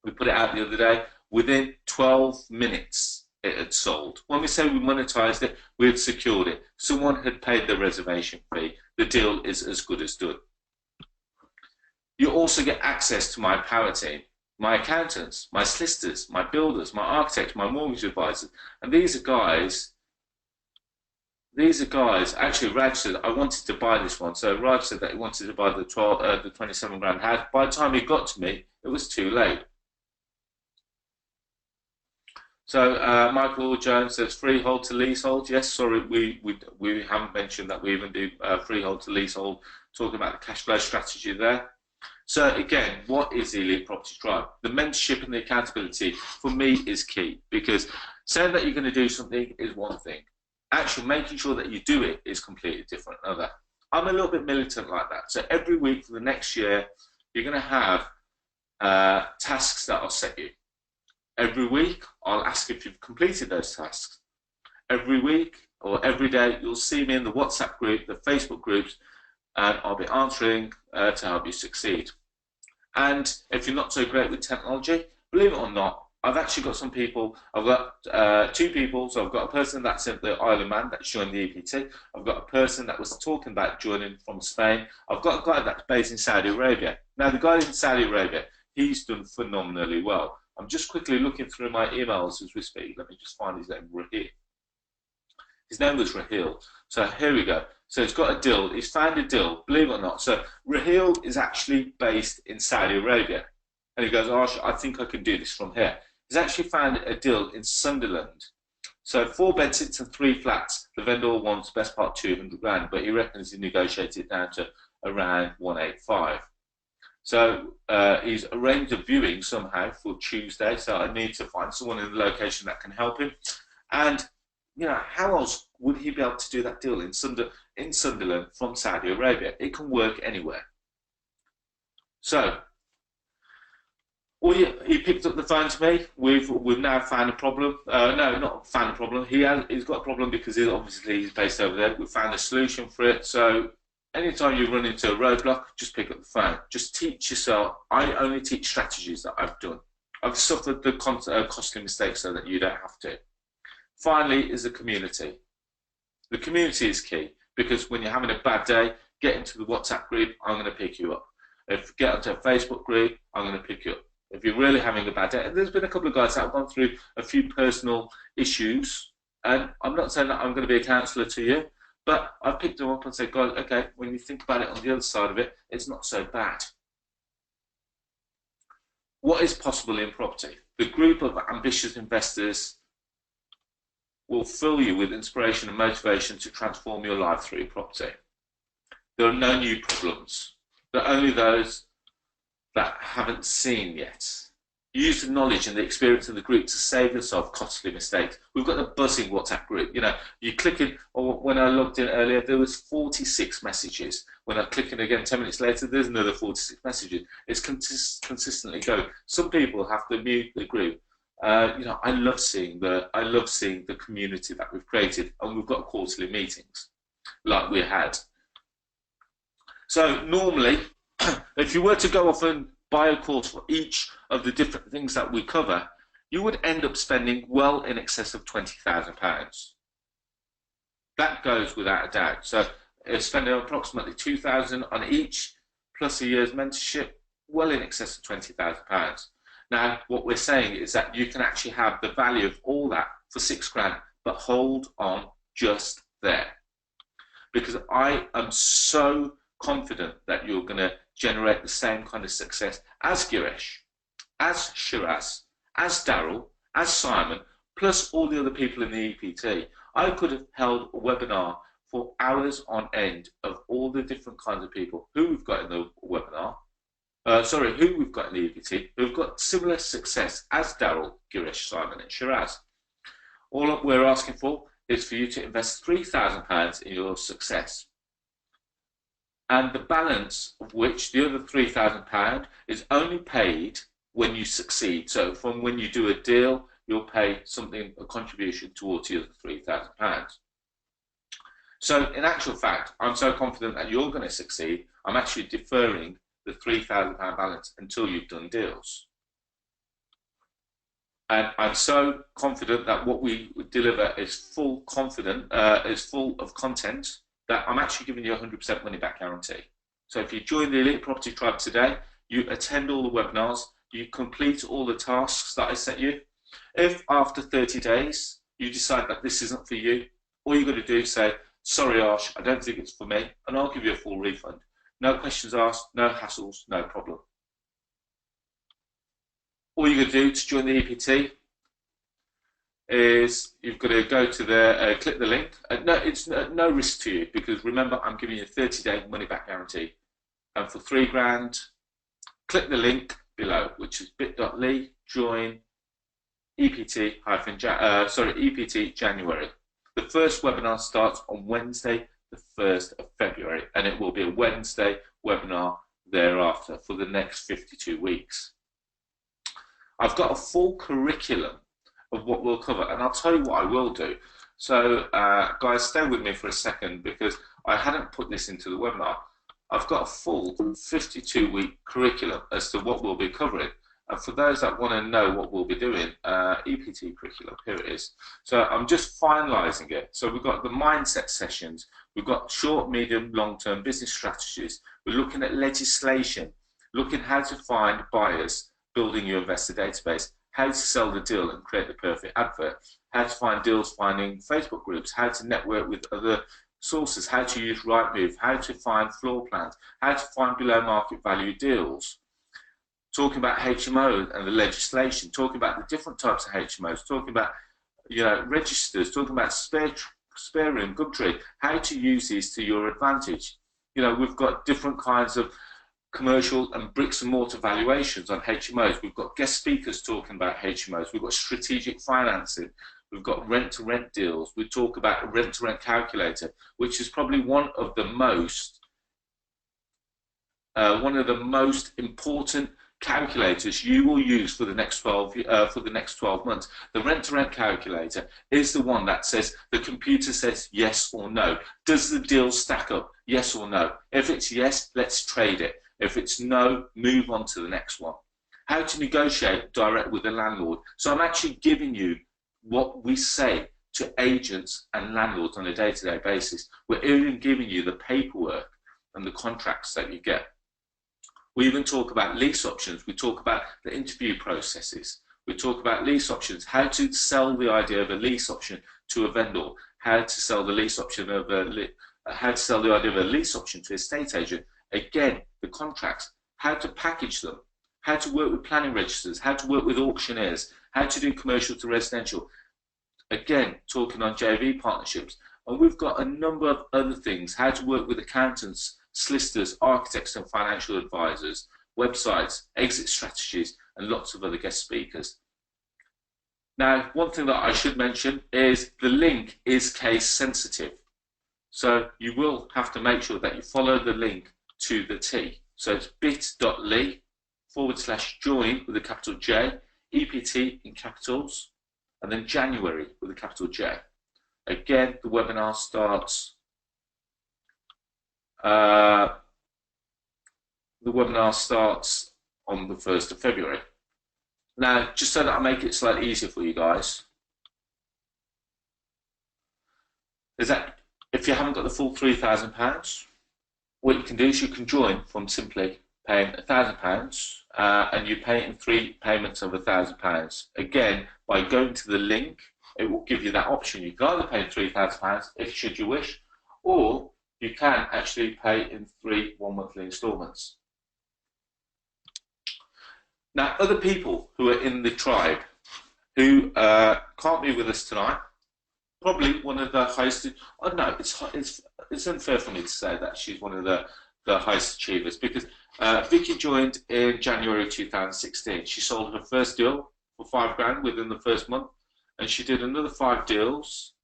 We put it out the other day. Within 12 minutes, it had sold. When we say we monetized it, we had secured it. Someone had paid the reservation fee. The deal is as good as done. You also get access to my power team, my accountants, my solicitors, my builders, my architects, my mortgage advisors. And these are guys, actually Raj said, I wanted to buy this one. So Raj said that he wanted to buy the 27 grand house. By the time he got to me, it was too late. So Michael Jones says freehold to leasehold. Yes, sorry, we haven't mentioned that we even do freehold to leasehold, talking about the cash flow strategy there. So again, what is Elite Property Drive? The mentorship and the accountability for me is key, because saying that you're going to do something is one thing. Actually making sure that you do it is completely different. Another. I'm a little bit militant like that. So every week for the next year, you're going to have tasks that I'll set you. Every week, I'll ask if you've completed those tasks. Every week or every day, you'll see me in the WhatsApp group, the Facebook groups, and I'll be answering to help you succeed. And if you're not so great with technology, believe it or not, I've actually got some people. I've got 2 people. So I've got a person that's in the Isle of Man that's joined the EPT. I've got a person that was talking about joining from Spain. I've got a guy that's based in Saudi Arabia. Now, the guy in Saudi Arabia, he's done phenomenally well. I'm just quickly looking through my emails as we speak. Let me just find his name, Rahil. His name was Rahil. So here we go. So he's got a deal. He's found a deal, believe it or not. So Rahil is actually based in Saudi Arabia. And he goes, Arsh, I think I can do this from here. He's actually found a deal in Sunderland. So 4 bed-sits and 3 flats. The vendor wants best part 200 grand, but he reckons he negotiated it down to around 185. So he's arranged a viewing somehow for Tuesday. So I need to find someone in the location that can help him. And you know, how else would he be able to do that deal in Sunderland from Saudi Arabia? It can work anywhere. So he picked up the phone to me. We've now found a problem. No, not found a problem. He's got a problem because he's based over there. We've found a solution for it. So anytime you run into a roadblock, just pick up the phone. Just teach yourself. I only teach strategies that I've done. I've suffered the costly mistakes so that you don't have to. Finally is the community. The community is key, because when you're having a bad day, get into the WhatsApp group, I'm going to pick you up. If you get onto a Facebook group, I'm going to pick you up. If you're really having a bad day, and there's been a couple of guys that have gone through a few personal issues, and I'm not saying that I'm going to be a counsellor to you, but I've picked them up and said, guys, okay, when you think about it on the other side of it, it's not so bad. What is possible in property? The group of ambitious investors will fill you with inspiration and motivation to transform your life through property. There are no new problems. There are only those that haven't seen yet. Use the knowledge and the experience of the group to save yourself costly mistakes. We've got a buzzing WhatsApp group. You know, you click in, or when I logged in earlier, there was 46 messages. When I click in again 10 minutes later, there's another 46 messages. It's consistently going. Some people have to mute the group. You know, I love seeing the community that we've created, and we've got quarterly meetings like we had. So normally, if you were to go off and buy a course for each of the different things that we cover, you would end up spending well in excess of £20,000. That goes without a doubt. So spending approximately £2,000 on each, plus a year's mentorship, well in excess of £20,000. Now, what we're saying is that you can actually have the value of all that for £6 grand, but hold on just there. Because I am so confident that you're going to generate the same kind of success as Girish, as Shiraz, as Darryl, as Simon, plus all the other people in the EPT. I could have held a webinar for hours on end of all the different kinds of people who we've got in the webinar. Who we've got in the EPT, who've got similar success as Darryl, Girish, Simon and Shiraz. All we're asking for is for you to invest £3,000 in your success. and the balance of which, the other £3,000, is only paid when you succeed. So from when you do a deal, you'll pay something, a contribution towards the other £3,000. So in actual fact, I'm so confident that you're going to succeed, I'm actually deferring the £3,000 balance until you've done deals. And I'm so confident that what we deliver is full of content, that I'm actually giving you a 100% money back guarantee. So if you join the Elite Property Tribe today, you attend all the webinars, you complete all the tasks that I set you. If after 30 days you decide that this isn't for you, all you've got to do is say, sorry Arsh, I don't think it's for me, and I'll give you a full refund. No questions asked, no hassles, no problem. All you've got to do to join the EPT is you've got to go to the, click the link. No, it's no risk to you, because remember, I'm giving you a 30-day money-back guarantee. And for £3,000, click the link below, which is bit.ly join EPT January. The first webinar starts on Wednesday, the 1st of February, and it will be a Wednesday webinar thereafter for the next 52 weeks. I've got a full curriculum of what we'll cover, and I'll tell you what I will do. So guys, stay with me for a second, because I hadn't put this into the webinar. I've got a full 52-week curriculum as to what we'll be covering. And for those that want to know what we'll be doing, EPT curriculum, here it is. So I'm just finalising it. So we've got the mindset sessions, we've got short, medium, long-term business strategies. We're looking at legislation, looking how to find buyers, building your investor database, how to sell the deal and create the perfect advert, how to find deals, finding Facebook groups, how to network with other sources, how to use Rightmove, how to find floor plans, how to find below market value deals, talking about HMOs and the legislation, talking about the different types of HMOs, talking about registers, talking about spare room, Gumtree, how to use these to your advantage. We've got different kinds of commercial and bricks and mortar valuations on HMOs. We've got guest speakers talking about HMOs. We've got strategic financing. We've got rent-to-rent deals. We talk about a rent-to-rent calculator, which is probably one of the most important calculators you will use for the next 12 months. The rent-to-rent calculator is the one that says, the computer says yes or no. Does the deal stack up? Yes or no? If it's yes, let's trade it. If it's no, move on to the next one. How to negotiate direct with the landlord. So I'm actually giving you what we say to agents and landlords on a day-to-day basis. We're even giving you the paperwork and the contracts that you get. We even talk about lease options. We talk about the interview processes. We talk about lease options, how to sell the idea of a lease option to a vendor, how to sell the lease option of how to sell the idea of a lease option to a estate agent. Again, the contracts, how to package them, how to work with planning registers, how to work with auctioneers, how to do commercial to residential. Again, talking on JV partnerships. And we've got a number of other things, how to work with accountants, solicitors, architects and financial advisors, websites, exit strategies, and lots of other guest speakers. Now, one thing that I should mention is the link is case sensitive. So you will have to make sure that you follow the link to the T. So it's bit.ly/join with a capital J, EPT in capitals, and then January with a capital J. Again, the webinar starts on the 1st of February. Now, just so that I make it slightly easier for you guys, is that if you haven't got the full £3,000, what you can do is you can join from simply paying £1,000 and you pay it in 3 payments of £1,000. Again, by going to the link, it will give you that option. You can either pay £3,000 if should you wish, or you can actually pay in 3 one-monthly instalments. Now, other people who are in the tribe who can't be with us tonight, probably one of the highest. Oh no, it's unfair for me to say that she's one of the highest achievers, because Vicky joined in January 2016. She sold her first deal for £5,000 within the first month, and she did another 5 deals.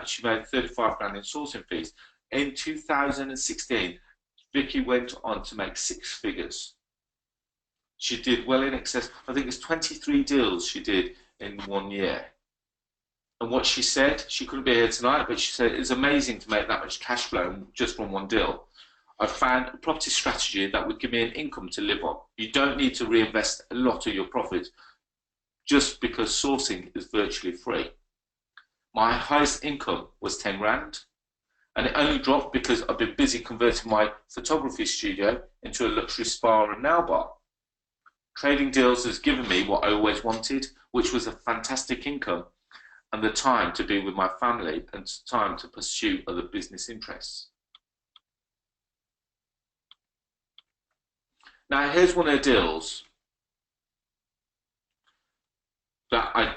She made £35,000 in sourcing fees. In 2016, Vicky went on to make 6 figures. She did well in excess, I think it's 23 deals she did in 1 year. And what she said, she couldn't be here tonight, but she said it's amazing to make that much cash flow just from 1 deal. I found a property strategy that would give me an income to live on. You don't need to reinvest a lot of your profits just because sourcing is virtually free. My highest income was 10 grand, and it only dropped because I've been busy converting my photography studio into a luxury spa and nail bar. Trading deals has given me what I always wanted, which was a fantastic income and the time to be with my family and time to pursue other business interests. Now here's one of the deals that I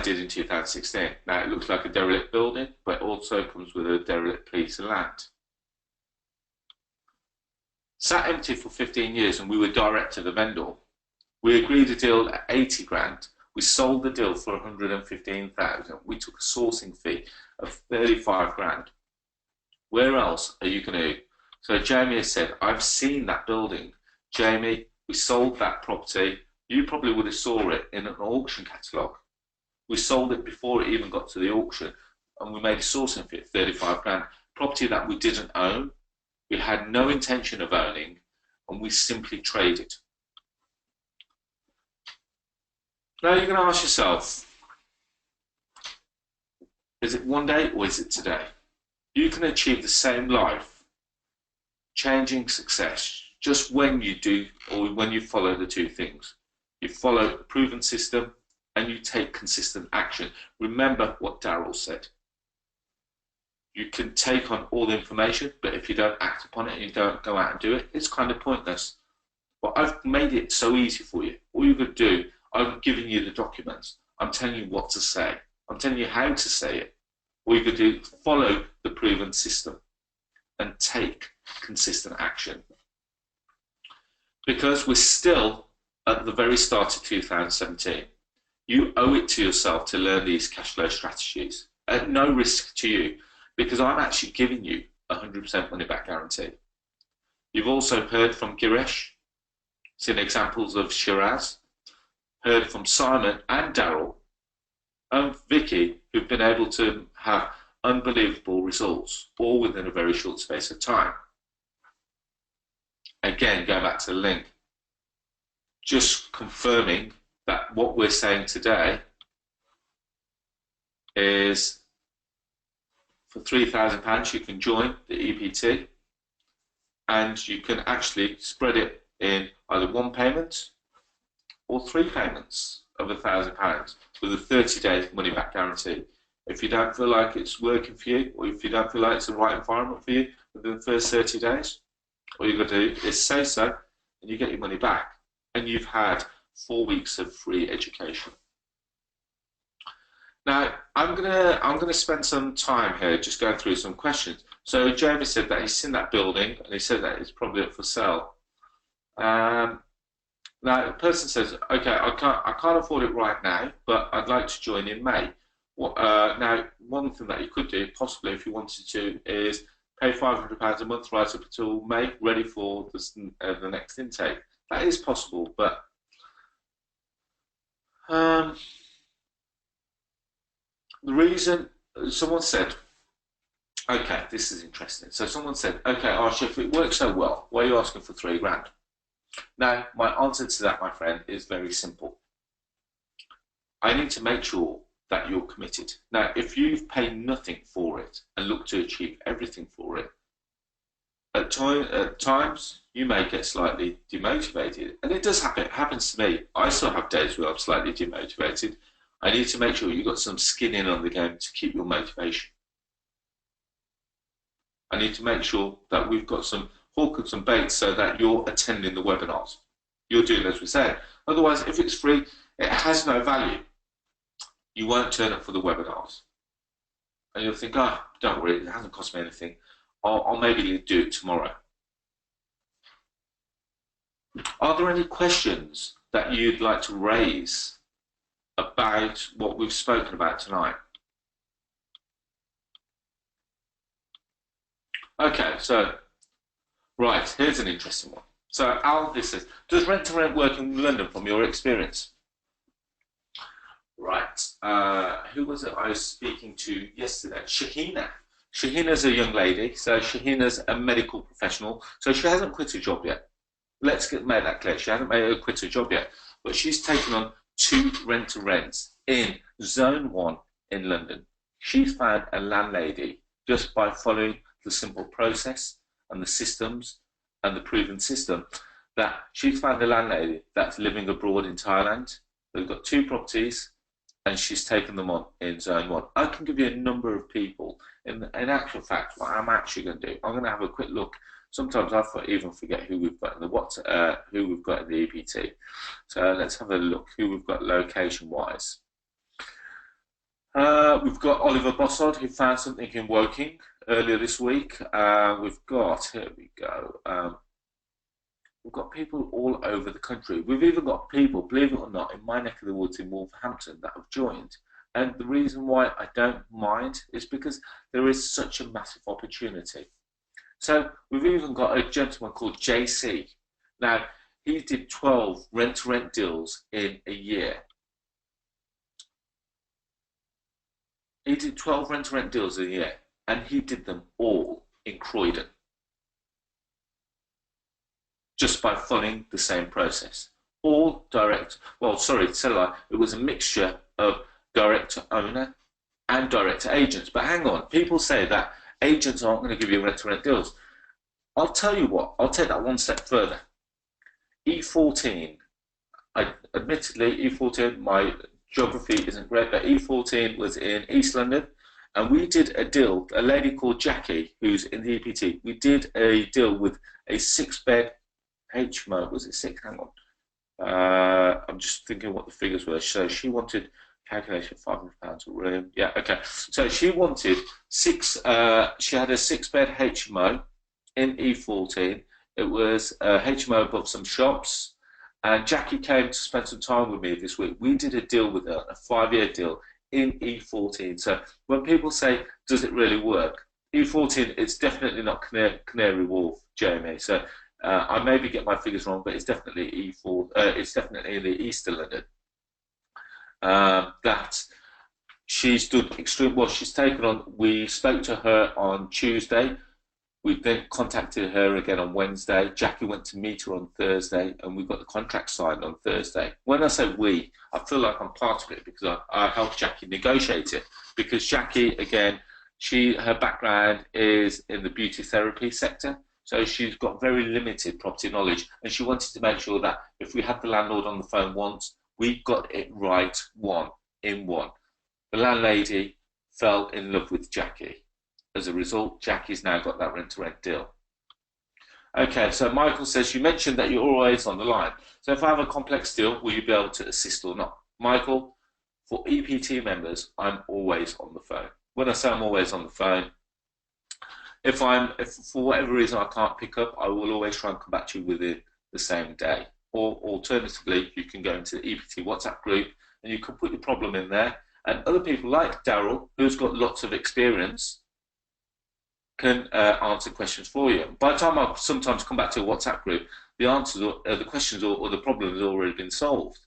did in 2016. Now it looks like a derelict building, but it also comes with a derelict piece of land. Sat empty for 15 years, and we were direct to the vendor. We agreed a deal at 80 grand. We sold the deal for 115,000. We took a sourcing fee of 35 grand. Where else are you going to? So Jamie has said, I've seen that building. Jamie, we sold that property. You probably would have saw it in an auction catalogue. We sold it before it even got to the auction, and we made a sourcing fee of 35 grand. Property that we didn't own, we had no intention of owning, and we simply traded. Now you're going to ask yourself, is it one day or is it today? You can achieve the same life, changing success, just when you do, or when you follow the 2 things. You follow a proven system and you take consistent action. Remember what Darryl said. You can take on all the information, but if you don't act upon it and you don't go out and do it, it's kind of pointless. But I've made it so easy for you. All you've got to do, I'm giving you the documents. I'm telling you what to say. I'm telling you how to say it. All you've got to do is follow the proven system and take consistent action. Because we're still at the very start of 2017. You owe it to yourself to learn these cash flow strategies at no risk to you, because I'm actually giving you 100% money back guarantee. You've also heard from Girish, seen examples of SHIRAZ, heard from Simon and Darryl and Vicky, who've been able to have unbelievable results, all within a very short space of time. Again, going back to the link, just confirming that what we're saying today is for £3,000 you can join the EPT, and you can actually spread it in either 1 payment or 3 payments of £1,000 with a 30-day money-back guarantee. If you don't feel like it's working for you, or if you don't feel like it's the right environment for you within the first 30 days, all you've got to do is say so, and you get your money back. And you've had 4 weeks of free education. Now, I'm gonna spend some time here just going through some questions. So Jamie said that he's seen that building, and he said that it's probably up for sale. Now, the person says, okay, I can't afford it right now, but I'd like to join in May. Now, one thing that you could do, possibly if you wanted to, is pay £500 a month right up until May, ready for the next intake. That is possible, but the reason, someone said, okay, this is interesting. So someone said, okay, Arsh, if it works so well, why are you asking for 3 grand? Now, my answer to that, my friend, is very simple. I need to make sure that you're committed. Now, if you've paid nothing for it and look to achieve everything for it, at times you may get slightly demotivated, and it does happen. It happens to me. I still have days where I'm slightly demotivated. I need to make sure you've got some skin in on the game to keep your motivation. I need to make sure that we've got some hook and some bait so that you're attending the webinars. You're doing as we said. Otherwise, if it's free, it has no value. You won't turn up for the webinars. And you'll think, oh, don't worry, it hasn't cost me anything. I'll maybe do it tomorrow. Are there any questions that you'd like to raise about what we've spoken about tonight? Okay, so, Right, here's an interesting one. So Al, this says, does rent to rent work in London from your experience? Right. Who was it I was speaking to yesterday? Shahina. Shahina's a young lady, so Shahina's a medical professional, so she hasn't quit her job yet. Let's make that clear. She hasn't made her quit her job yet, but she's taken on 2 rent-to-rents in Zone 1 in London. She's found a landlady just by following the simple process and the systems and the proven system, that she's found a landlady that's living abroad in Thailand. They've got 2 properties and she's taken them on in Zone 1. I can give you a number of people. In actual fact, what I'm actually going to do, I'm going to have a quick look. Sometimes I even forget who we've got in the who we've got in the EPT. So let's have a look who we've got location-wise. We've got Oliver Bossard, who found something in Woking earlier this week. We've got, here we go, we've got people all over the country. We've even got people, believe it or not, in my neck of the woods in Wolverhampton that have joined. And the reason why I don't mind is because there is such a massive opportunity. So we've even got a gentleman called JC. Now, he did 12 rent-to-rent deals in a year. He did 12 rent-to-rent deals in a year, and he did them all in Croydon, just by following the same process. All direct, well, sorry, it was a mixture of direct to owner and direct to agents. But hang on, people say that agents aren't going to give you rent-to-rent deals. I'll tell you what, I'll take that one step further. E14, admittedly, E14, my geography isn't great, but E14 was in East London, and we did a deal, a lady called Jackie, who's in the EPT, we did a deal with a 6-bed HMO, was it 6? Hang on. I'm just thinking what the figures were. So she wanted, calculation, £500 a room. Yeah, okay. So she wanted 6, she had a 6-bed HMO in E14. It was a HMO above some shops. And Jackie came to spend some time with me this week. We did a deal with her, a 5-year deal in E14. So when people say, does it really work? E14, it's definitely not Canary Wharf, Jamie. So I maybe get my figures wrong, but it's definitely E4. It's definitely in the East of London. That she's done extreme. Well, she's taken on. We spoke to her on Tuesday. We then contacted her again on Wednesday. Jackie went to meet her on Thursday, and we got the contract signed on Thursday. When I say we, I feel like I'm part of it because I helped Jackie negotiate it. Because Jackie, again, her background is in the beauty therapy sector. So she's got very limited property knowledge, and she wanted to make sure that if we had the landlord on the phone once, we got it right one. The landlady fell in love with Jackie. As a result, Jackie's now got that rent-to-rent deal. Okay, so Michael says, you mentioned that you're always on the line. So if I have a complex deal, will you be able to assist or not? Michael, for EPT members, I'm always on the phone. When I say I'm always on the phone, if for whatever reason I can't pick up, I will always try and come back to you within the same day. Or alternatively, you can go into the EPT WhatsApp group and you can put your problem in there. And other people like DARRYL, who's got lots of experience, can answer questions for you. By the time I sometimes come back to a WhatsApp group, the answers, the questions or the problem has already been solved.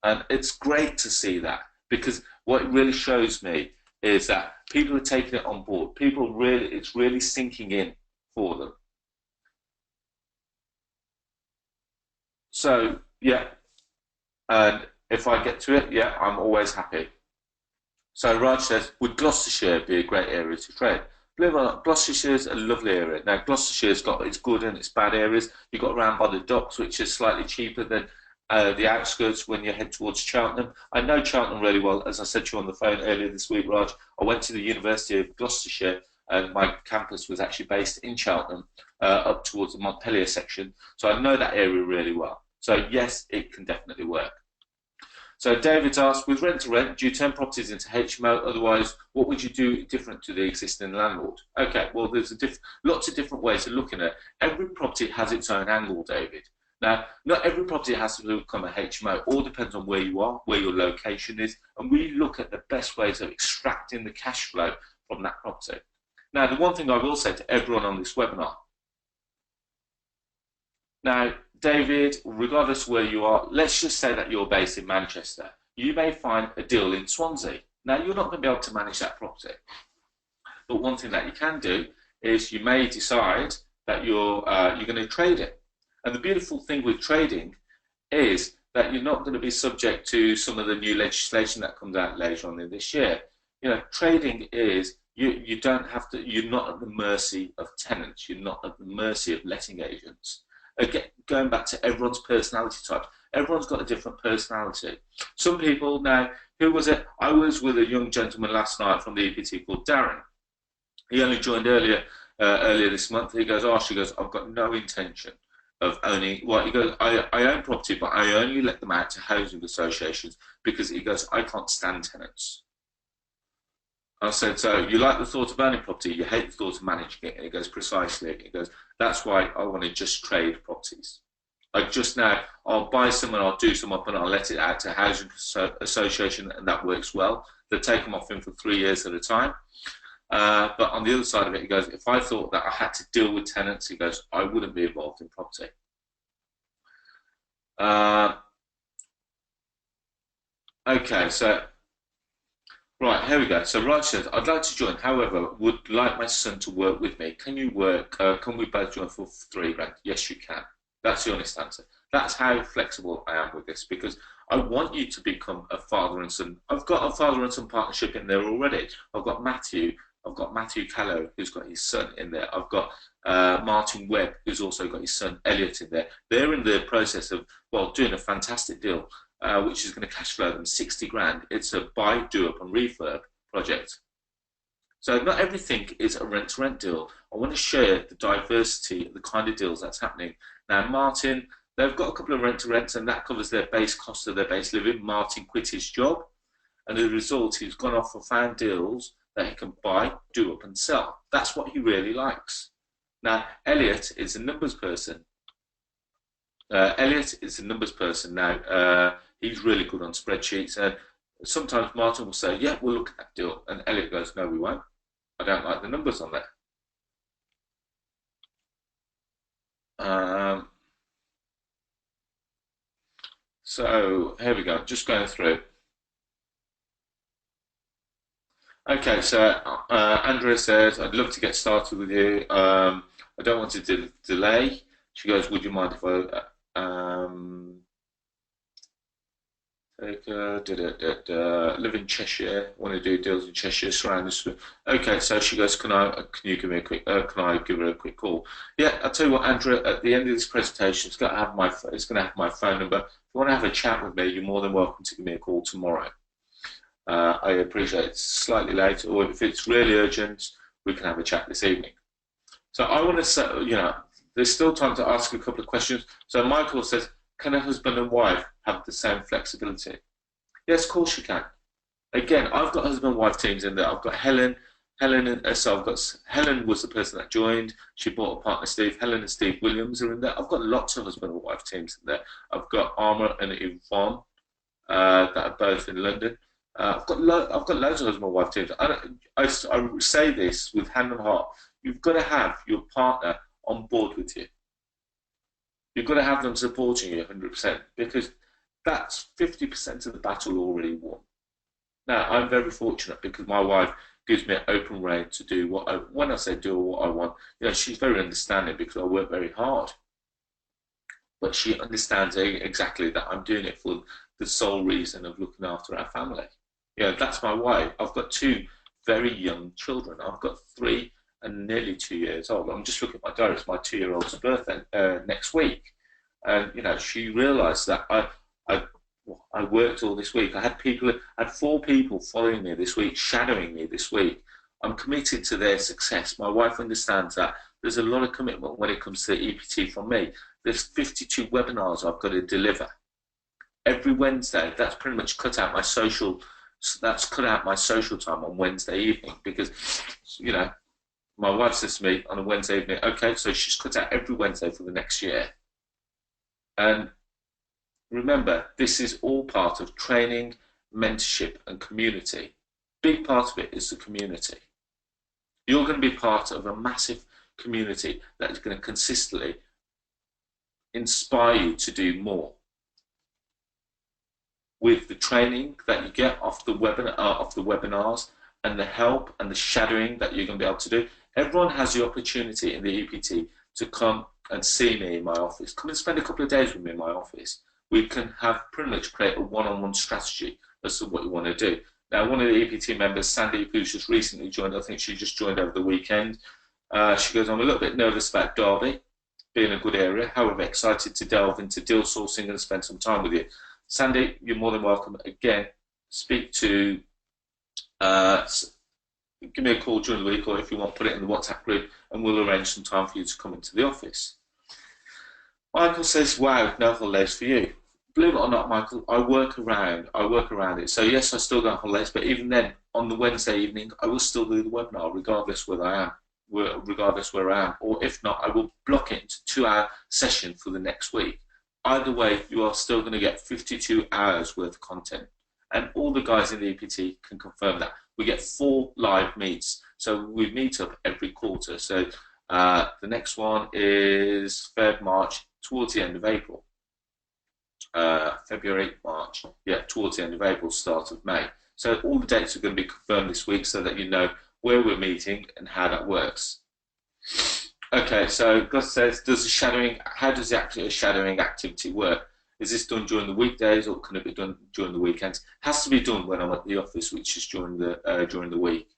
And it's great to see that, because what it really shows me is that people are taking it on board. It's really sinking in for them. So, yeah, and if I get to it, yeah, I'm always happy. So Raj says, would Gloucestershire be a great area to trade? Believe it or not, Gloucestershire's a lovely area. Now, Gloucestershire's got its good and its bad areas. You've got around by the docks, which is slightly cheaper than the outskirts when you head towards Cheltenham. I know Cheltenham really well. As I said to you on the phone earlier this week, Raj, I went to the University of Gloucestershire, and my campus was actually based in Cheltenham, up towards the Montpellier section. So I know that area really well. So yes, it can definitely work. So David's asked, with rent-to-rent, do you turn properties into HMO? Otherwise, what would you do different to the existing landlord? Okay, well, there's lots of different ways of looking at it. Every property has its own angle, David. Now, not every property has to become a HMO. All depends on where you are, where your location is, and we look at the best ways of extracting the cash flow from that property. Now, the one thing I will say to everyone on this webinar, Now, David, regardless where you are, let's just say that you're based in Manchester. You may find a deal in Swansea. Now, you're not going to be able to manage that property. But one thing that you can do is you may decide that you're going to trade it. And the beautiful thing with trading is that you're not going to be subject to some of the new legislation that comes out later on in this year. You know, trading is you don't have to. You're not at the mercy of tenants. You're not at the mercy of letting agents. Again, going back to everyone's personality type. Everyone's got a different personality. Some people now. Who was it? I was with a young gentleman last night from the EPT called Darren. He only joined earlier this month. He goes, Arsh, he goes, I've got no intention of owning. Well, he goes, I own property, but I only let them out to housing associations because he goes, I can't stand tenants. I said, so you like the thought of owning property, you hate the thought of managing it. And he goes, precisely. He goes, that's why I want to just trade properties. Like just now, I'll buy some and I'll do some up and I'll let it out to housing association, and that works well. They take them off him for 3 years at a time. But on the other side of it, he goes, if I thought that I had to deal with tenants, he goes, I wouldn't be involved in property. Okay, so, right, here we go. So Raj says, I'd like to join, however, would like my son to work with me. Can you work, can we both join for £3 grand? Yes, you can. That's the honest answer. That's how flexible I am with this, because I want you to become a father and son. I've got a father and son partnership in there already. I've got Matthew Callow, who's got his son in there. I've got Martin Webb, who's also got his son Elliot in there. They're in the process of, well, doing a fantastic deal, which is going to cash flow them 60 grand. It's a buy, do up and refurb project. So not everything is a rent-to-rent deal. I want to share the diversity of the kind of deals that's happening. Now, Martin, they've got a couple of rent-to-rents, and that covers their base cost of their base living. Martin quit his job, and as a result, he's gone off and found deals that he can buy, do up, and sell. That's what he really likes. Now, Elliot is a numbers person. Now. He's really good on spreadsheets, and sometimes Martin will say, yeah, we'll look at that deal. And Elliot goes, no, we won't. I don't like the numbers on there. So here we go, just going through. Okay, so Andrea says, I'd love to get started with you. I don't want to delay. She goes, would you mind if I live in Cheshire, want to do deals in Cheshire, surround this. Okay, so she goes, can you give me a quick, can I give her a quick call? Yeah, I'll tell you what, Andrea, at the end of this presentation, it's going to have my phone number. If you want to have a chat with me, you're more than welcome to give me a call tomorrow. I appreciate it's slightly late, or if it's really urgent, we can have a chat this evening. So I want to say, there's still time to ask a couple of questions. So Michael says, can a husband and wife have the same flexibility? Yes, of course you can. Again, I've got husband and wife teams in there. I've got Helen was the person that joined. She bought a partner, Steve. Helen and Steve Williams are in there. I've got lots of husband and wife teams in there. I've got Armour and Yvonne that are both in London. I've got loads of husband and wife teams. I say this with hand on heart. You've got to have your partner on board with you. You've got to have them supporting you 100%, because that's 50% of the battle already won. Now, I'm very fortunate because my wife gives me an open rein to do when I say do what I want, she's very understanding because I work very hard. But she understands exactly that I'm doing it for the sole reason of looking after our family. That's my way. I've got 2 very young children. I've got 3 and nearly 2 years old. I'm just looking at my diary. It's my 2-year-old's birthday next week. And, she realised that I worked all this week. I had 4 people following me this week, shadowing me this week. I'm committed to their success. My wife understands that. There's a lot of commitment when it comes to EPT from me. There's 52 webinars I've got to deliver. Every Wednesday, that's pretty much cut out my social time on Wednesday evening, because, my wife says to me on a Wednesday evening, okay, so she's cut out every Wednesday for the next year. And remember, this is all part of training, mentorship, and community. Big part of it is the community. You're going to be part of a massive community that is going to consistently inspire you to do more with the training that you get off the webinars and the help and the shadowing that you're going to be able to do. Everyone has the opportunity in the EPT to come and see me in my office. Come and spend a couple of days with me in my office. We can have pretty much create a one-on-one strategy as to what you want to do. Now, one of the EPT members, Sandy, who's just recently joined, I think she just joined over the weekend, she goes, I'm a little bit nervous about Derby being a good area, however excited to delve into deal sourcing and spend some time with you. Sandy, you're more than welcome. Again, speak to, give me a call during the week, or if you want, put it in the WhatsApp group, and we'll arrange some time for you to come into the office. Michael says, wow, no holidays for you. Believe it or not, Michael, I work around it. So yes, I still go on holidays, but even then, on the Wednesday evening, I will still do the webinar, regardless where I am. Or if not, I will block it into a 2-hour session for the next week. Either way, you are still going to get 52 hours worth of content. And all the guys in the EPT can confirm that. We get 4 live meets. So we meet up every quarter. So the next one is Feb, March, towards the end of April. February, March, yeah, towards the end of April, start of May. So all the dates are going to be confirmed this week so that you know where we're meeting and how that works. Okay, so Gus says, how does the shadowing activity work? Is this done during the weekdays or can it be done during the weekends? It has to be done when I'm at the office, which is during the week.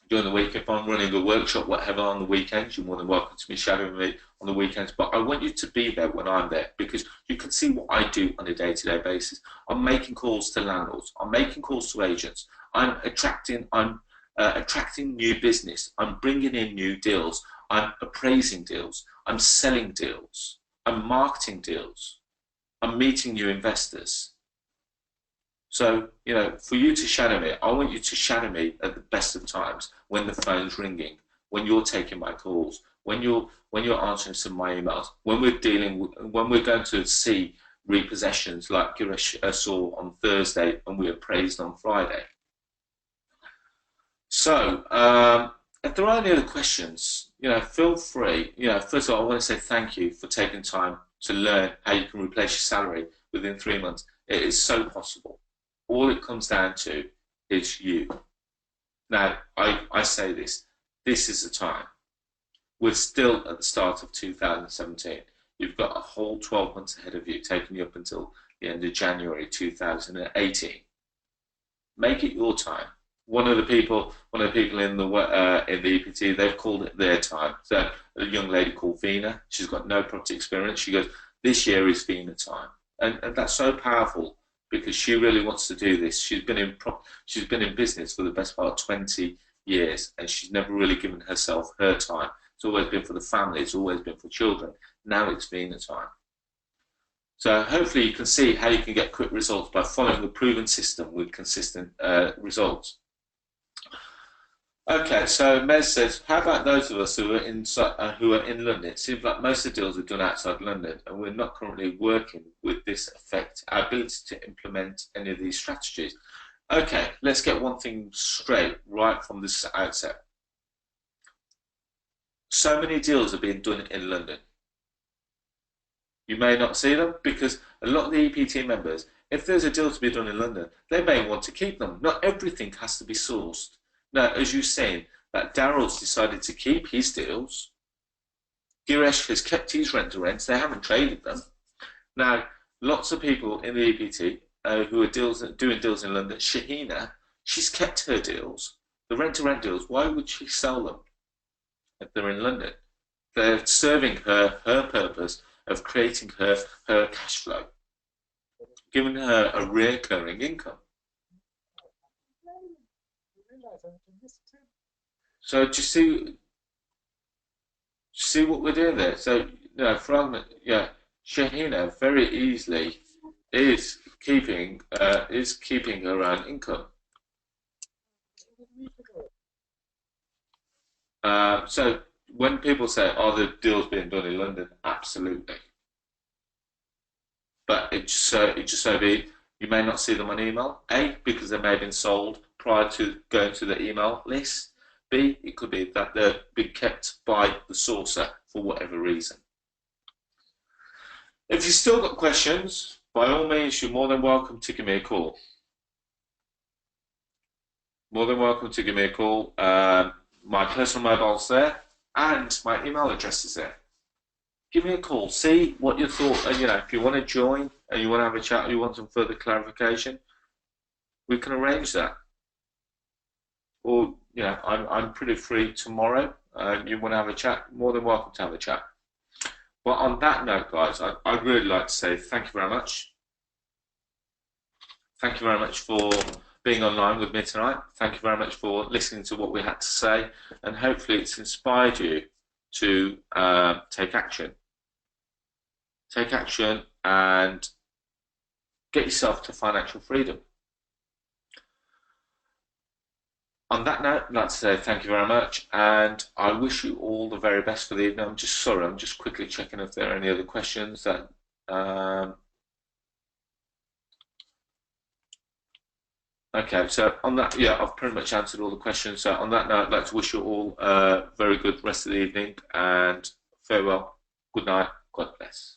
During the week, if I'm running a workshop, whatever, on the weekends, you're more than welcome to be shadowing me on the weekends. But I want you to be there when I'm there, because you can see what I do on a day-to-day basis. I'm making calls to landlords. I'm making calls to agents. I'm attracting new business. I'm bringing in new deals. I'm appraising deals. I'm selling deals. I'm marketing deals. I'm meeting new investors. So, you know, for you to shadow me, I want you to shadow me at the best of times, when the phone's ringing, when you're taking my calls, when you're answering some of my emails, when we're going to see repossessions like Girish saw on Thursday and we appraised on Friday. So, if there are any other questions, you know, feel free. You know, first of all, I want to say thank you for taking time to learn how you can replace your salary within 3 months. It is so possible. All it comes down to is you. Now, I say this is the time. We're still at the start of 2017. You've got a whole 12 months ahead of you, taking you up until the end of January 2018. Make it your time. One of the people in the EPT, they've called it their time. So a young lady called Vina, she's got no property experience. She goes, this year is Vina time, and that's so powerful because she really wants to do this. She's been in business for the best part of 20 years, and she's never really given herself her time. It's always been for the family. It's always been for children. Now it's Vina time. So hopefully you can see how you can get quick results by following a proven system with consistent results. Okay, so Mez says, how about those of us who are in London? It seems like most of the deals are done outside London, and we're not currently working. With this affect our ability to implement any of these strategies? Okay, let's get one thing straight right from this outset. So many deals are being done in London. You may not see them because a lot of the EPT members, if there's a deal to be done in London, they may want to keep them. Not everything has to be sourced. Now, as you've seen, that Darryl's decided to keep his deals. Girish has kept his rent-to-rents. They haven't traded them. Now, lots of people in the EPT who are doing deals in London, Shahina, she's kept her deals. The rent-to-rent deals, why would she sell them if they're in London? They're serving her purpose of creating her cash flow, giving her a recurring income. So do you see what we're doing there? So, you know, Shahina very easily is keeping her own income. So when people say, "Are the deals being done in London?" Absolutely, but it just so be you may not see them on email. A, because they may have been sold prior to going to the email list. B, it could be that they're being kept by the sourcer for whatever reason. If you've still got questions, by all means, you're more than welcome to give me a call. More than welcome to give me a call. My personal mobile's there, and my email address is there. Give me a call. See what you thought. And if you want to join and you want to have a chat, or you want some further clarification, we can arrange that. Or I'm pretty free tomorrow. You want to have a chat? More than welcome to have a chat. But on that note, guys, I'd really like to say thank you very much. Thank you very much for being online with me tonight. Thank you very much for listening to what we had to say, and hopefully it's inspired you to take action. Take action and get yourself to financial freedom. On that note, I'd like to say thank you very much, and I wish you all the very best for the evening. I'm just quickly checking if there are any other questions that okay, so on that, I've pretty much answered all the questions. So on that note, I'd like to wish you all a very good rest of the evening, and farewell, good night, God bless.